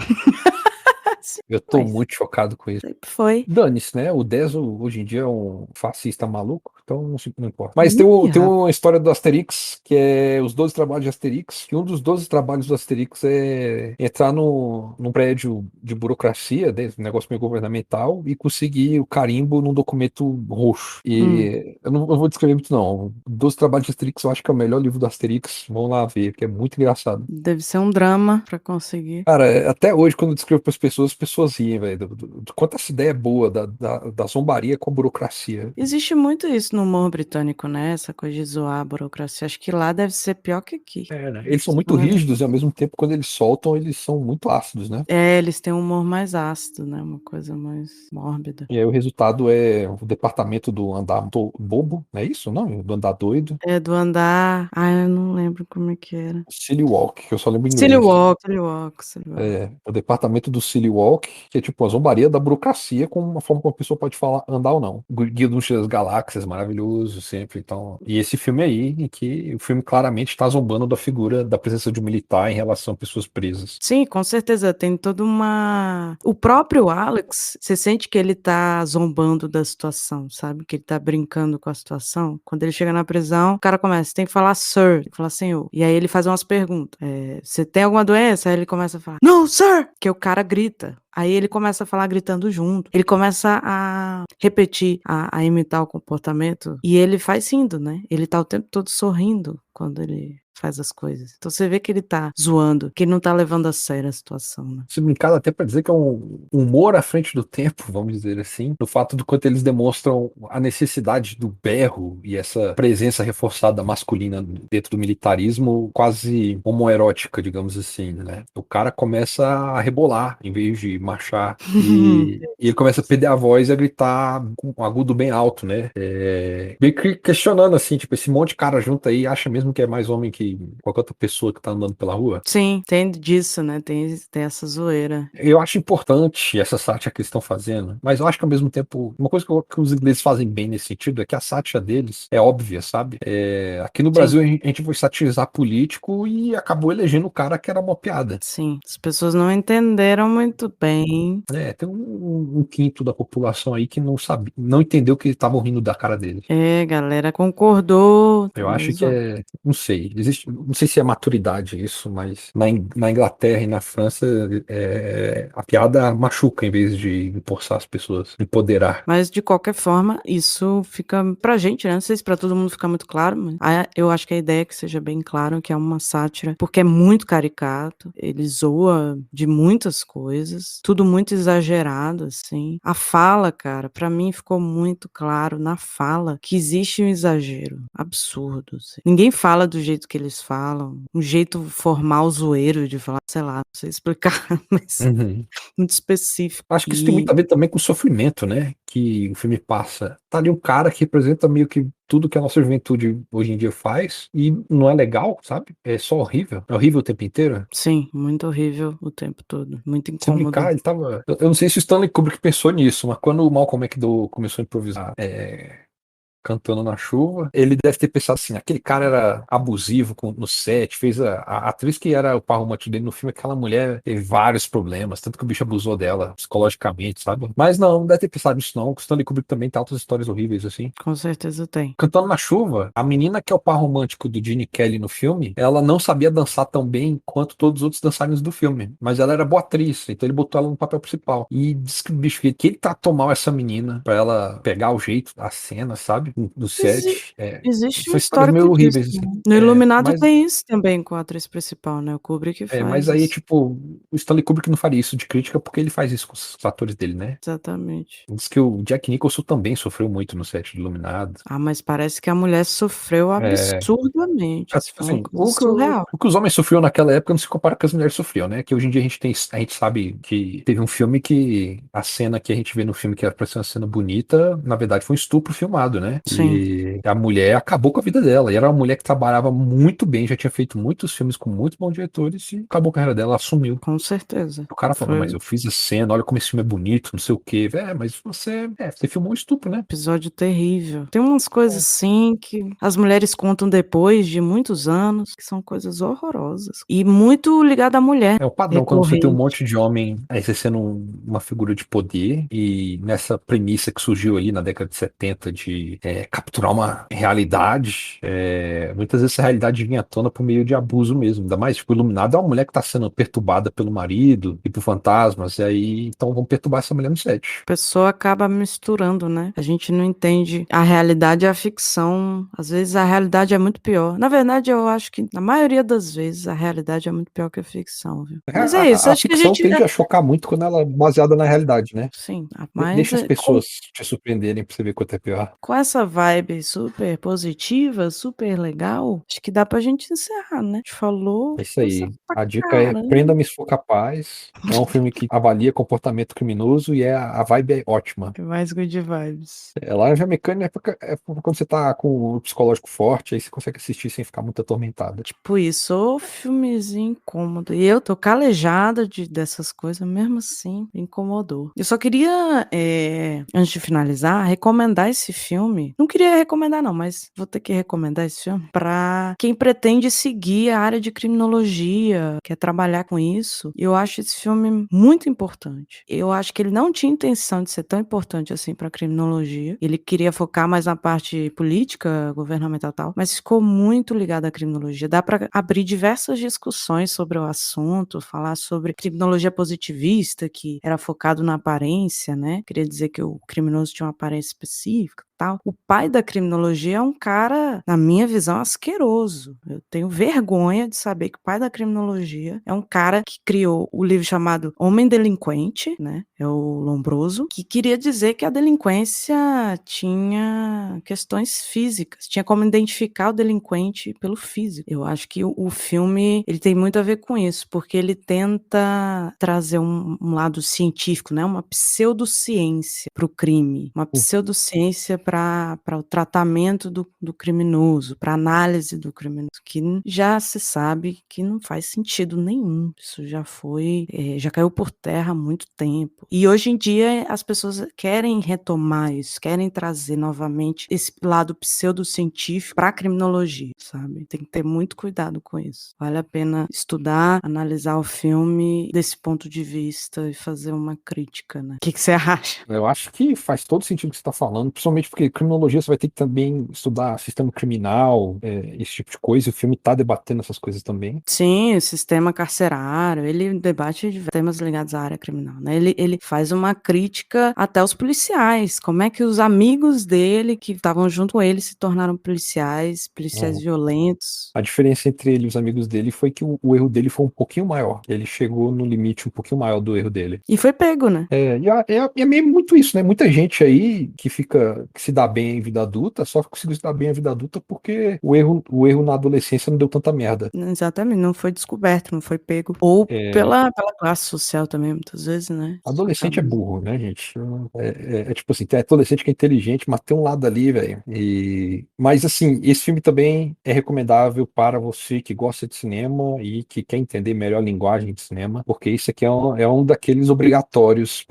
[SPEAKER 1] Sim,
[SPEAKER 2] Eu tô
[SPEAKER 1] mas
[SPEAKER 2] muito chocado com isso.
[SPEAKER 1] sempre foi.
[SPEAKER 2] Dane-se, né? O Deso hoje em dia é um fascista maluco, então não importa. Mas
[SPEAKER 1] Ih,
[SPEAKER 2] tem
[SPEAKER 1] rapaz.
[SPEAKER 2] uma história do Asterix, que é os 12 trabalhos de Asterix, que um dos 12 trabalhos do Asterix é entrar num prédio de burocracia, um negócio meio governamental, e conseguir o carimbo num documento roxo. E eu não vou descrever muito, não. 12 trabalhos de Asterix eu acho que é o melhor livro do Asterix. Vamos lá ver, que é muito engraçado.
[SPEAKER 1] Deve ser um drama pra conseguir.
[SPEAKER 2] Cara, até hoje, quando eu descrevo para as pessoas riem, velho, do quanto essa ideia é boa da zombaria com a burocracia.
[SPEAKER 1] Existe muito isso no humor britânico, né? Essa coisa de zoar a burocracia. Acho que lá deve ser pior que aqui.
[SPEAKER 2] É, né? Eles são
[SPEAKER 1] Se
[SPEAKER 2] muito
[SPEAKER 1] não me engano.
[SPEAKER 2] rígidos e ao mesmo tempo, quando eles soltam, eles são muito ácidos, né?
[SPEAKER 1] É, eles têm um humor mais ácido, né? Uma coisa mais mórbida.
[SPEAKER 2] E aí o resultado é o departamento do andar bobo, não é isso? Não? Do andar doido.
[SPEAKER 1] É do andar. Ai, eu não lembro como é que era.
[SPEAKER 2] Silly Walk, que eu só lembro em
[SPEAKER 1] Silly
[SPEAKER 2] inglês.
[SPEAKER 1] Walk, Silly Walk, Silly Walk.
[SPEAKER 2] É, o departamento do Silly Walk, que é tipo uma zombaria da burocracia, com uma forma como a pessoa pode falar, andar ou não. O Guia dos das Galáxias, maravilhoso sempre. Então, e esse filme aí, em que o filme claramente está zombando da figura da presença de um militar em relação a pessoas presas.
[SPEAKER 1] Sim, com certeza. Tem toda uma. O próprio Alex, você sente que ele tá zombando da situação, sabe? Que ele tá brincando com a situação. Quando ele chega na prisão, o cara começa, tem que falar sir, tem que falar senhor. E aí ele faz umas perguntas. Você tem alguma doença? Aí ele começa a falar, no, sir! Que o cara grita. Aí ele começa a falar gritando junto. Ele começa a repetir, a imitar o comportamento. E ele faz rindo, né? Ele tá o tempo todo sorrindo quando ele faz as coisas. Então você vê que ele tá zoando, que ele não tá levando a sério a situação, né?
[SPEAKER 2] Se brincar, até para dizer que é um humor à frente do tempo, vamos dizer assim, no fato do quanto eles demonstram a necessidade do berro e essa presença reforçada masculina dentro do militarismo, quase homoerótica, digamos assim, né? O cara começa a rebolar em vez de marchar e ele começa a perder a voz e a gritar com um agudo bem alto, né? Meio que questionando assim, tipo, esse monte de cara junto aí acha mesmo que é mais homem que qualquer outra pessoa que tá andando pela rua?
[SPEAKER 1] Sim, tem disso, né? Tem essa zoeira.
[SPEAKER 2] Eu acho importante essa sátira que eles estão fazendo, mas eu acho que ao mesmo tempo, uma coisa que os ingleses fazem bem nesse sentido é que a sátira deles é óbvia, sabe? Aqui no
[SPEAKER 1] Sim,
[SPEAKER 2] Brasil a gente foi satirizar político e acabou elegendo o cara que era uma piada.
[SPEAKER 1] sim. As pessoas não entenderam muito bem.
[SPEAKER 2] Tem um quinto da população aí que não sabe, não entendeu que estavam rindo da cara dele.
[SPEAKER 1] Galera concordou,
[SPEAKER 2] Eu acho
[SPEAKER 1] também
[SPEAKER 2] que
[SPEAKER 1] zoou.
[SPEAKER 2] não sei, não sei se é maturidade isso, mas na Inglaterra e na França a piada machuca em vez de empossar as pessoas, empoderar.
[SPEAKER 1] Mas de qualquer forma, isso fica pra gente, né? Não sei se pra todo mundo fica muito claro, mas eu acho que a ideia é que seja bem claro que é uma sátira, porque é muito caricato, ele zoa de muitas coisas, tudo muito exagerado, assim. A fala, cara, pra mim ficou muito claro na fala que existe um exagero absurdo, assim. Ninguém fala do jeito que eles falam, um jeito formal zoeiro de falar, sei lá, não sei explicar, mas
[SPEAKER 2] Uhum.
[SPEAKER 1] muito específico.
[SPEAKER 2] Acho que isso tem muito
[SPEAKER 1] E
[SPEAKER 2] a ver também com o sofrimento, né? Que o filme passa. Tá ali um cara que representa meio que tudo que a nossa juventude hoje em dia faz e não é legal, sabe? É só horrível. É horrível o tempo inteiro.
[SPEAKER 1] sim, muito horrível o tempo todo, muito
[SPEAKER 2] Se
[SPEAKER 1] incômodo.
[SPEAKER 2] brincar, ele tava. Eu não sei se o Stanley Kubrick pensou nisso, mas quando o Malcolm McDowell começou a improvisar cantando na chuva. Ele deve ter pensado assim, aquele cara era abusivo no set, fez a atriz que era o par romântico dele no filme, aquela mulher teve vários problemas, tanto que o bicho abusou dela psicologicamente, sabe? Mas não deve ter pensado nisso não, o Stanley Kubrick também tem altas histórias horríveis assim.
[SPEAKER 1] Com certeza tem.
[SPEAKER 2] Cantando na chuva, a menina que é o par romântico do Gene Kelly no filme, ela não sabia dançar tão bem quanto todos os outros dançarinos do filme, mas ela era boa atriz, então ele botou ela no papel principal. E disse que o bicho que ele tratou mal essa menina, pra ela pegar o jeito da cena, sabe? sabe? No
[SPEAKER 1] Exi
[SPEAKER 2] set.
[SPEAKER 1] existe um
[SPEAKER 2] São histórias
[SPEAKER 1] histórico
[SPEAKER 2] meio
[SPEAKER 1] disso,
[SPEAKER 2] horríveis, assim.
[SPEAKER 1] né. No Iluminado
[SPEAKER 2] Mas
[SPEAKER 1] tem isso também com a atriz principal, né, o Kubrick
[SPEAKER 2] mas
[SPEAKER 1] faz
[SPEAKER 2] aí,
[SPEAKER 1] isso.
[SPEAKER 2] tipo, o Stanley Kubrick não faria isso de crítica, porque ele faz isso com os atores dele, né.
[SPEAKER 1] Exatamente.
[SPEAKER 2] Diz que o Jack Nicholson também sofreu muito no set do Iluminado.
[SPEAKER 1] Ah, mas parece que a mulher sofreu
[SPEAKER 2] É.
[SPEAKER 1] absurdamente, assim,
[SPEAKER 2] Tipo
[SPEAKER 1] foi uma
[SPEAKER 2] assim,
[SPEAKER 1] coisa surreal.
[SPEAKER 2] o que os homens sofriam naquela época não se compara com o que as mulheres sofriam, né? Que hoje em dia a gente sabe que teve um filme que a cena que a gente vê no filme que era pra ser uma cena bonita, na verdade foi um estupro filmado, né?
[SPEAKER 1] Sim,
[SPEAKER 2] E a mulher acabou com a vida dela. E era uma mulher que trabalhava muito bem, já tinha feito muitos filmes com muitos bons diretores e acabou a carreira dela, ela assumiu.
[SPEAKER 1] com certeza.
[SPEAKER 2] O cara falou, não, mas
[SPEAKER 1] Foi
[SPEAKER 2] eu fiz a cena, olha como esse filme é bonito, não sei o quê. Mas você filmou um estupro, né?
[SPEAKER 1] episódio terrível. Tem umas coisas, assim, que as mulheres contam depois de muitos anos, que são coisas horrorosas. E muito ligada à mulher,
[SPEAKER 2] É o padrão quando você tem um
[SPEAKER 1] recorrente.
[SPEAKER 2] monte de homem exercendo uma figura de poder, e nessa premissa que surgiu ali na década de 70 de capturar uma realidade, muitas vezes essa realidade vinha à tona por meio de abuso mesmo. Ainda mais, tipo, o Iluminado é uma mulher que está sendo perturbada pelo marido e por fantasmas, e aí então vão perturbar essa mulher no set.
[SPEAKER 1] A pessoa acaba misturando, né. A gente não entende a realidade e a ficção. Às vezes a realidade é muito pior. Na verdade, eu acho que na maioria das vezes a realidade é muito pior que a ficção, viu. Mas é isso,
[SPEAKER 2] A
[SPEAKER 1] acho que a
[SPEAKER 2] ficção
[SPEAKER 1] gente
[SPEAKER 2] tende a chocar muito quando ela é baseada na realidade, né?
[SPEAKER 1] sim, mas
[SPEAKER 2] Deixa as pessoas te surpreenderem pra você ver quanto é pior.
[SPEAKER 1] com essa vibe super positiva, super legal, acho que dá pra gente encerrar, né. A gente falou
[SPEAKER 2] É isso
[SPEAKER 1] coisa
[SPEAKER 2] aí.
[SPEAKER 1] pra
[SPEAKER 2] A dica é
[SPEAKER 1] caramba.
[SPEAKER 2] Prenda-me se for capaz. É um filme que avalia comportamento criminoso e a vibe é ótima.
[SPEAKER 1] Mais good vibes.
[SPEAKER 2] Laranja Mecânica pra quando você tá com o psicológico forte, aí você consegue assistir sem ficar muito atormentado.
[SPEAKER 1] Tipo isso, ô filmezinho incômodo. E eu tô calejada dessas coisas, mesmo assim, me incomodou. Eu só queria, antes de finalizar, recomendar esse filme. Não queria recomendar, não, mas vou ter que recomendar esse filme pra quem pretende seguir a área de criminologia, quer trabalhar com isso. Eu acho esse filme muito importante. Eu acho que ele não tinha intenção de ser tão importante assim pra criminologia. Ele queria focar mais na parte política, governamental e tal, mas ficou muito ligado à criminologia. Dá para abrir diversas discussões sobre o assunto, falar sobre criminologia positivista, que era focado na aparência, né? Queria dizer que o criminoso tinha uma aparência específica. Tal. O pai da criminologia é um cara, na minha visão, asqueroso. Eu tenho vergonha de saber que o pai da criminologia é um cara que criou o livro chamado Homem Delinquente, né? É o Lombroso, que queria dizer que a delinquência tinha questões físicas, tinha como identificar o delinquente pelo físico. Eu acho que o filme ele tem muito a ver com isso, porque ele tenta trazer um lado científico, né? Uma pseudociência para o crime, uma pseudociência para o tratamento do criminoso, pra análise do criminoso, que já se sabe que não faz sentido nenhum. Isso já foi, já caiu por terra há muito tempo. E hoje em dia as pessoas querem retomar isso, querem trazer novamente esse lado pseudocientífico pra criminologia, sabe. Tem que ter muito cuidado com isso. Vale a pena estudar, analisar o filme desse ponto de vista e fazer uma crítica, né. O que você acha?
[SPEAKER 2] Eu acho que faz todo sentido o que você está falando, principalmente porque criminologia você vai ter que também estudar sistema criminal, esse tipo de coisa, e o filme está debatendo essas coisas também.
[SPEAKER 1] Sim, o sistema carcerário, ele debate temas ligados à área criminal, né. Ele faz uma crítica até aos policiais, como é que os amigos dele que estavam junto com ele se tornaram policiais, policiais
[SPEAKER 2] É.
[SPEAKER 1] violentos.
[SPEAKER 2] A diferença entre ele e os amigos dele foi que o erro dele foi um pouquinho maior. Ele chegou no limite um pouquinho maior do erro dele.
[SPEAKER 1] E foi pego, né.
[SPEAKER 2] E é meio muito isso, né? Muita gente aí que se dá bem em vida adulta, só conseguiu se dar bem em vida adulta porque o erro na adolescência não deu tanta merda.
[SPEAKER 1] Exatamente, não foi descoberto, não foi pego. Ou
[SPEAKER 2] É,
[SPEAKER 1] pela classe social também, muitas vezes, né, isso
[SPEAKER 2] Adolescente
[SPEAKER 1] acaba
[SPEAKER 2] é burro, né, gente? Tipo assim, tem adolescente que é inteligente, mas tem um lado ali, velho. Mas assim, esse filme também é recomendável para você que gosta de cinema e que quer entender melhor a linguagem de cinema, porque isso aqui é um daqueles obrigatórios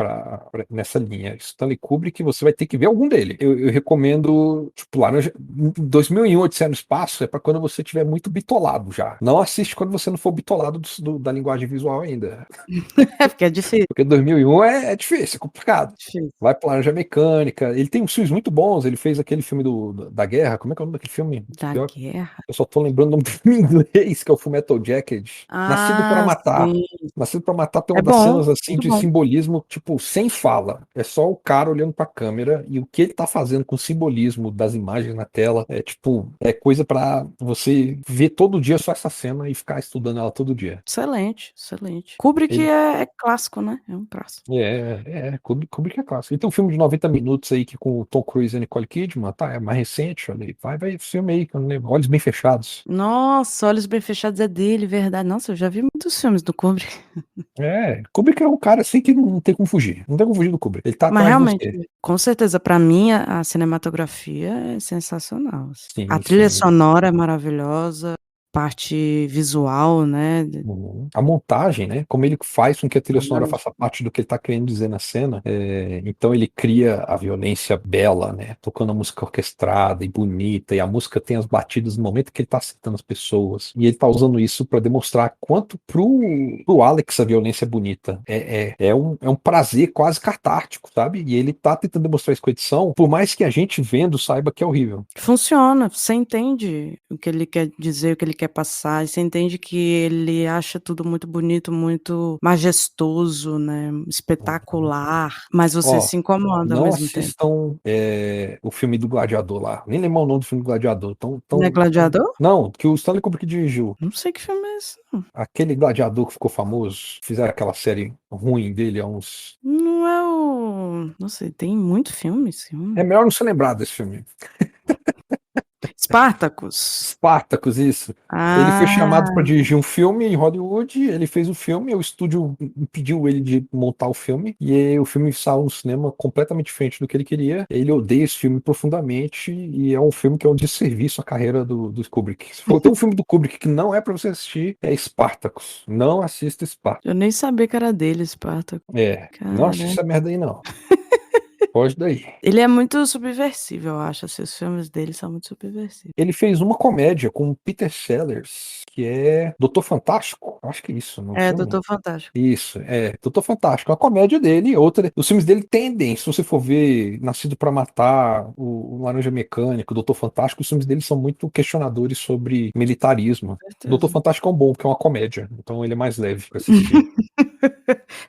[SPEAKER 2] nessa linha. Stanley Kubrick, você vai ter que ver algum dele. Eu recomendo, tipo, Laranja, 2001, Odisseia no Espaço, é para quando você estiver muito bitolado já. Não assiste quando você não for bitolado da linguagem visual ainda.
[SPEAKER 1] é porque é difícil,
[SPEAKER 2] Porque 2001 é difícil, é complicado.
[SPEAKER 1] difícil.
[SPEAKER 2] Vai pra Laranja Mecânica. Ele tem uns filmes muito bons. Ele fez aquele filme da guerra. Como é que é o nome daquele filme?
[SPEAKER 1] Da
[SPEAKER 2] Pior,
[SPEAKER 1] guerra?
[SPEAKER 2] eu só tô lembrando o nome do filme em inglês, que é o Fullmetal Jacket. Nascido para
[SPEAKER 1] Ah,
[SPEAKER 2] Matar.
[SPEAKER 1] sim.
[SPEAKER 2] Nascido para Matar tem
[SPEAKER 1] É
[SPEAKER 2] uma das
[SPEAKER 1] bom,
[SPEAKER 2] cenas assim
[SPEAKER 1] muito
[SPEAKER 2] de
[SPEAKER 1] bom.
[SPEAKER 2] simbolismo, tipo, sem fala. É só o cara olhando pra câmera e o que ele tá fazendo fazendo com o simbolismo das imagens na tela. É tipo, é coisa pra você ver todo dia só essa cena e ficar estudando ela todo dia.
[SPEAKER 1] Excelente, excelente. Kubrick
[SPEAKER 2] Ele
[SPEAKER 1] é clássico, né? É um clássico.
[SPEAKER 2] Kubrick é clássico. E tem um filme de 90 minutos aí que com o Tom Cruise e a Nicole Kidman, tá? É mais recente, olha aí. Vai filme aí, que eu não lembro. Olhos Bem Fechados.
[SPEAKER 1] Nossa, Olhos Bem Fechados é dele, verdade. Nossa, eu já vi muitos filmes do Kubrick.
[SPEAKER 2] Kubrick é um cara assim que não tem como fugir. Não tem como fugir do Kubrick. Ele tá
[SPEAKER 1] Mas
[SPEAKER 2] atrás de
[SPEAKER 1] realmente,
[SPEAKER 2] você.
[SPEAKER 1] com certeza, pra mim a cinematografia é sensacional, assim. A
[SPEAKER 2] Sim,
[SPEAKER 1] trilha
[SPEAKER 2] sim.
[SPEAKER 1] sonora é maravilhosa, parte visual, né,
[SPEAKER 2] Uhum. A montagem, né? Como ele faz com que a trilha sonora
[SPEAKER 1] exatamente.
[SPEAKER 2] faça parte do que ele tá querendo dizer na cena. Então ele cria a violência bela, né? Tocando a música orquestrada e bonita, e a música tem as batidas no momento que ele tá citando as pessoas. E ele tá usando isso para demonstrar quanto pro Alex a violência é bonita. É um prazer quase catártico, sabe? E ele tá tentando demonstrar isso com a edição, por mais que a gente vendo saiba que é horrível.
[SPEAKER 1] Funciona, você entende o que ele quer dizer, o que ele quer passar, e você entende que ele acha tudo muito bonito, muito majestoso, né, espetacular, mas você
[SPEAKER 2] Ó,
[SPEAKER 1] se incomoda ao
[SPEAKER 2] não
[SPEAKER 1] mesmo tempo.
[SPEAKER 2] assistam o filme do Gladiador lá. Nem lembro o nome do filme do Gladiador.
[SPEAKER 1] Não é Gladiador?
[SPEAKER 2] Não, que o Stanley Kubrick dirigiu.
[SPEAKER 1] Não sei que filme é esse não.
[SPEAKER 2] Aquele Gladiador que ficou famoso. Fizeram aquela série ruim dele há uns.
[SPEAKER 1] Não é o não sei, tem muito filme esse
[SPEAKER 2] É
[SPEAKER 1] filme.
[SPEAKER 2] melhor não se lembrar desse filme.
[SPEAKER 1] Spartacus?
[SPEAKER 2] Spartacus, isso. Ele foi chamado para
[SPEAKER 1] Ah,
[SPEAKER 2] dirigir um filme em Hollywood, ele fez o filme, o estúdio impediu ele de montar o filme, e aí o filme saiu no cinema completamente diferente do que ele queria. Ele odeia esse filme profundamente, e é um filme que é um desserviço à carreira do Kubrick. Se for ter um filme do Kubrick que não é para você assistir, é Spartacus. Não assista Spartacus.
[SPEAKER 1] eu nem sabia que era dele, Spartacus.
[SPEAKER 2] Não assista
[SPEAKER 1] Caramba.
[SPEAKER 2] essa merda aí, não. Foge daí.
[SPEAKER 1] Ele é muito subversível, eu acho, assim, os filmes dele são muito subversivos.
[SPEAKER 2] Ele fez uma comédia com o Peter Sellers, que é Doutor Fantástico. Acho que é isso, no
[SPEAKER 1] É,
[SPEAKER 2] filme.
[SPEAKER 1] Doutor Fantástico.
[SPEAKER 2] Isso, Doutor Fantástico. É uma comédia dele, outra. Os filmes dele tendem, se você for ver Nascido pra Matar, o Laranja Mecânico, o Doutor Fantástico, os filmes dele são muito questionadores sobre militarismo.
[SPEAKER 1] Com
[SPEAKER 2] O Doutor
[SPEAKER 1] certeza.
[SPEAKER 2] Fantástico é um bom, porque é uma comédia, então ele é mais leve pra assistir.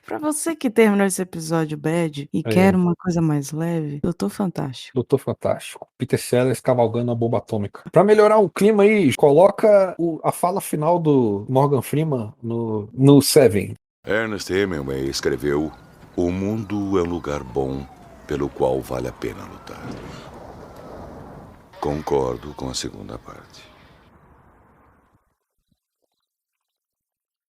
[SPEAKER 1] Pra você que terminou esse episódio bad e quer
[SPEAKER 2] É,
[SPEAKER 1] uma coisa mais leve, Doutor Fantástico.
[SPEAKER 2] Doutor Fantástico. Peter Sellers cavalgando a bomba atômica. Pra melhorar o clima aí, coloca a fala final do Morgan Freeman no Seven.
[SPEAKER 3] Ernest Hemingway escreveu: O mundo é um lugar bom pelo qual vale a pena lutar. Concordo com a segunda parte.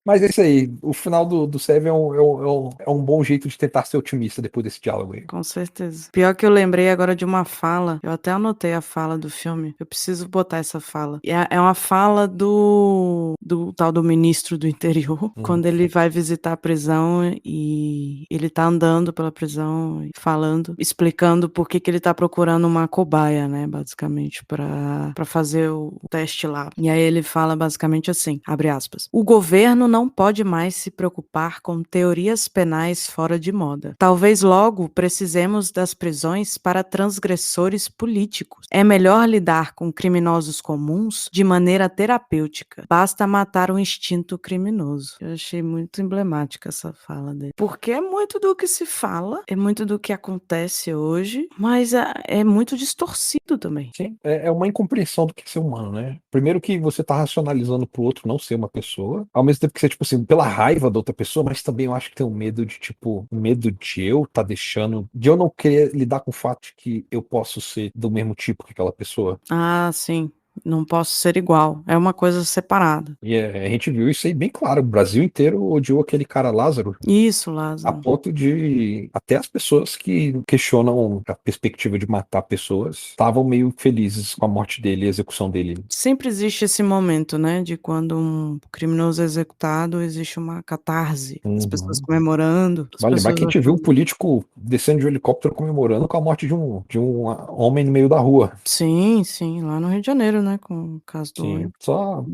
[SPEAKER 2] Mas é isso aí. O final do Seven é um bom jeito de tentar ser otimista depois desse diálogo aí.
[SPEAKER 1] Com certeza. Pior que eu lembrei agora de uma fala, eu até anotei a fala do filme, eu preciso botar essa fala. É uma fala do tal do ministro do interior, quando ele vai visitar a prisão e ele tá andando pela prisão e falando, explicando por que ele tá procurando uma cobaia, né, basicamente, pra fazer o teste lá. E aí ele fala basicamente assim, abre aspas, o governo não pode mais se preocupar com teorias penais fora de moda. Talvez logo precisemos das prisões para transgressores políticos. É melhor lidar com criminosos comuns de maneira terapêutica. Basta matar o instinto criminoso. Eu achei muito emblemática essa fala dele. Porque é muito do que se fala, é muito do que acontece hoje, mas é muito distorcido também.
[SPEAKER 2] Sim, é uma incompreensão do que é ser humano, né? Primeiro que você tá racionalizando pro outro não ser uma pessoa, ao mesmo tempo que você, tipo assim, pela raiva da outra pessoa, mas também eu acho que tem um medo de, tipo, medo de eu tá deixando, de eu não querer lidar com o fato de que eu posso ser do mesmo tipo que aquela pessoa.
[SPEAKER 1] Ah, sim. Não posso ser igual. É uma coisa separada.
[SPEAKER 2] E a gente viu isso aí bem claro. O Brasil inteiro odiou aquele cara Lázaro,
[SPEAKER 1] Isso,
[SPEAKER 2] a
[SPEAKER 1] Lázaro.
[SPEAKER 2] ponto de até as pessoas que questionam a perspectiva de matar pessoas estavam meio felizes com a morte dele e a execução dele.
[SPEAKER 1] Sempre existe esse momento, né, de quando um criminoso é executado, existe uma catarse, as pessoas
[SPEAKER 2] Uhum.
[SPEAKER 1] comemorando, as
[SPEAKER 2] Vale lembrar
[SPEAKER 1] pessoas
[SPEAKER 2] que a gente viu um político descendo de um helicóptero comemorando com a morte de um homem no meio da rua.
[SPEAKER 1] sim, sim, lá no Rio de Janeiro, né, com o caso do
[SPEAKER 2] Sim,
[SPEAKER 1] ônibus.
[SPEAKER 2] só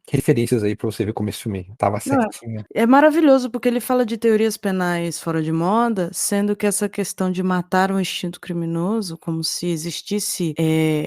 [SPEAKER 2] referências aí pra você ver como esse filme tava
[SPEAKER 1] Não,
[SPEAKER 2] certinho.
[SPEAKER 1] é maravilhoso, porque ele fala de teorias penais fora de moda, sendo que essa questão de matar um instinto criminoso, como se existisse,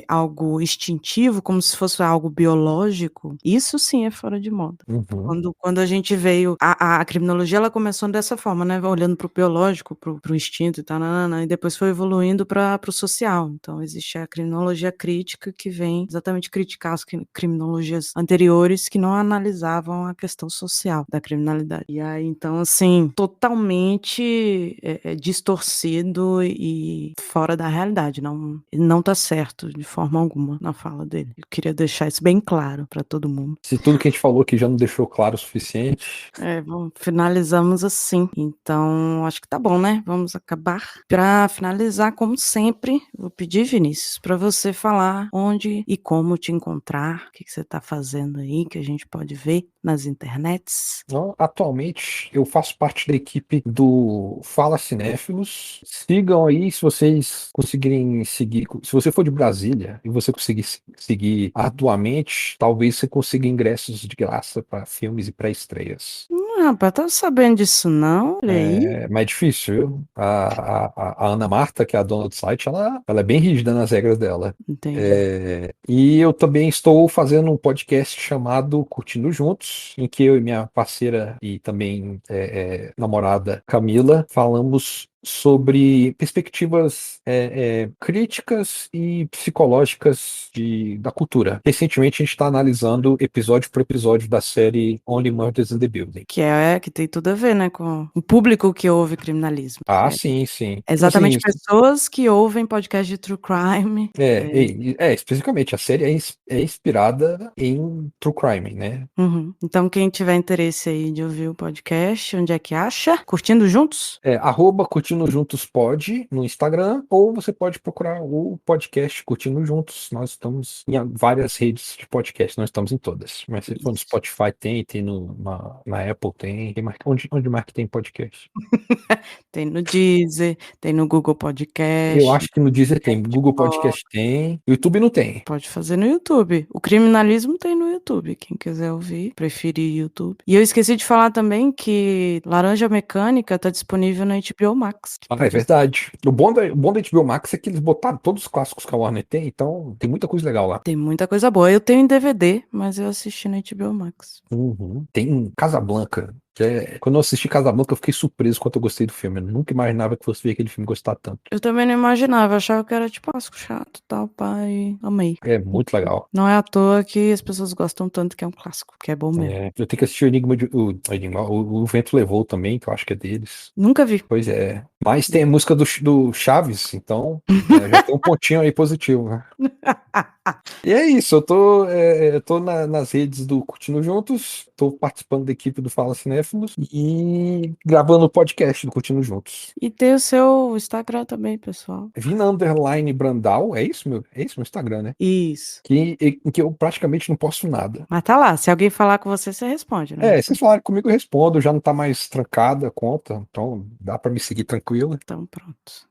[SPEAKER 1] algo instintivo, como se fosse algo biológico, isso sim é fora de moda.
[SPEAKER 2] Uhum.
[SPEAKER 1] Quando a gente veio a criminologia, ela começou dessa forma, né, olhando para o biológico, para o instinto e tal, nã-nã-nã, e depois foi evoluindo para o social. Então existe a criminologia crítica, que vem exatamente criticar as criminologias anteriores, que não analisavam a questão social da criminalidade. E aí, então, assim, totalmente, distorcido e fora da realidade, não tá certo de forma alguma na fala dele. Eu queria deixar isso bem claro para todo mundo.
[SPEAKER 2] Se tudo que a gente falou aqui já não deixou claro o suficiente.
[SPEAKER 1] Bom, finalizamos assim. Então, acho que tá bom, né? Vamos acabar. Para finalizar, como sempre, vou pedir, Vinícius, para você falar onde e como te encontrar, o que você tá fazendo aí, que a gente pode ver nas internets.
[SPEAKER 2] Não, atualmente eu faço parte da equipe do Fala Cinéfilos. Sigam aí se vocês conseguirem seguir. Se você for de Brasília e você conseguir seguir arduamente, talvez você consiga ingressos de graça para filmes e pré-estreias.
[SPEAKER 1] Rapaz, tava sabendo disso não? Olha aí.
[SPEAKER 2] É mais difícil, viu? A Ana Marta, que é a dona do site, ela é bem rígida nas regras dela.
[SPEAKER 1] Entendi.
[SPEAKER 2] E eu também estou fazendo um podcast chamado Curtindo Juntos, em que eu e minha parceira e também namorada Camila falamos sobre perspectivas críticas e psicológicas da cultura. Recentemente a gente está analisando episódio por episódio da série Only Murders in the Building.
[SPEAKER 1] Que tem tudo a ver, né, com o público que ouve criminalismo.
[SPEAKER 2] Ah, sim, sim.
[SPEAKER 1] É
[SPEAKER 2] Tipo assim,
[SPEAKER 1] exatamente pessoas que ouvem podcast de true crime.
[SPEAKER 2] especificamente, a série é inspirada em True Crime, né?
[SPEAKER 1] Então quem tiver interesse aí de ouvir o podcast, onde é que acha? Curtindo Juntos?
[SPEAKER 2] Curtindo Juntos pode no Instagram, ou você pode procurar o podcast Curtindo Juntos. Nós estamos em várias redes de podcast, nós estamos em todas. Mas se for no
[SPEAKER 1] Isso.
[SPEAKER 2] Spotify tem na Apple tem mais, onde mais que tem podcast?
[SPEAKER 1] Tem no Deezer, tem no Google
[SPEAKER 2] Eu
[SPEAKER 1] Podcast,
[SPEAKER 2] acho que no Deezer tem, Google
[SPEAKER 1] Castbox,
[SPEAKER 2] Podcast tem, YouTube não tem.
[SPEAKER 1] pode fazer no YouTube. O criminalismo tem no YouTube, quem quiser ouvir, preferir YouTube. E eu esqueci de falar também que Laranja Mecânica tá disponível na HBO Max.
[SPEAKER 2] Ah, é verdade. O bom da HBO Max é que eles botaram todos os clássicos que a Warner tem, então tem muita coisa legal lá.
[SPEAKER 1] Tem muita coisa boa. Eu tenho em DVD, mas eu assisti na HBO Max.
[SPEAKER 2] Uhum. Tem Casablanca, quando eu assisti Casablanca eu fiquei surpreso quanto eu gostei do filme. Eu nunca imaginava que fosse ver aquele filme e gostar tanto.
[SPEAKER 1] Eu também não imaginava, eu achava que era tipo clássico chato, tal, pai, amei.
[SPEAKER 2] É muito legal.
[SPEAKER 1] Não é à toa que as pessoas gostam tanto, que é um clássico, que é bom mesmo.
[SPEAKER 2] Eu tenho que assistir o Vento Levou também, que eu acho que é deles.
[SPEAKER 1] Nunca vi.
[SPEAKER 2] Pois é. Mas tem a música do Chaves, então já tem um pontinho aí positivo, né? E é isso, eu tô nas redes do Curtindo Juntos, tô participando da equipe do Fala Cinéfilos e gravando o podcast do Curtindo Juntos.
[SPEAKER 1] E tem o seu Instagram também, pessoal.
[SPEAKER 2] Vina_Brandal, é isso meu Instagram, né?
[SPEAKER 1] Isso.
[SPEAKER 2] Em que eu praticamente não posto nada.
[SPEAKER 1] Mas tá lá, se alguém falar com você, você responde, né?
[SPEAKER 2] Vocês falarem comigo, eu respondo, já não tá mais trancada a conta, então dá pra me seguir tranquilo.
[SPEAKER 1] Então, pronto.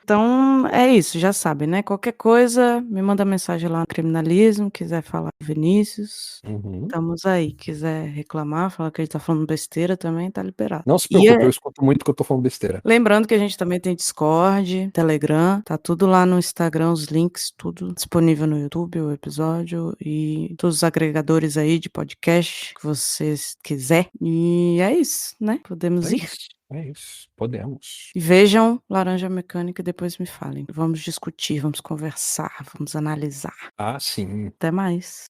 [SPEAKER 1] Então, é isso, já sabe, né? Qualquer coisa, me manda mensagem lá no Criminalismo, quiser falar com o Vinícius,
[SPEAKER 2] Uhum.
[SPEAKER 1] estamos aí. Quiser reclamar, falar que a gente tá falando besteira também, tá liberado.
[SPEAKER 2] Não se
[SPEAKER 1] E
[SPEAKER 2] preocupe, eu escuto muito que eu tô falando besteira.
[SPEAKER 1] lembrando que a gente também tem Discord, Telegram, tá tudo lá no Instagram, os links, tudo disponível no YouTube, o episódio e todos os agregadores aí de podcast que vocês quiser. E é isso, né? Podemos ir.
[SPEAKER 2] É isso, podemos.
[SPEAKER 1] E vejam Laranja Mecânica e depois me falem. Vamos discutir, vamos conversar, vamos analisar.
[SPEAKER 2] Ah, sim.
[SPEAKER 1] Até mais.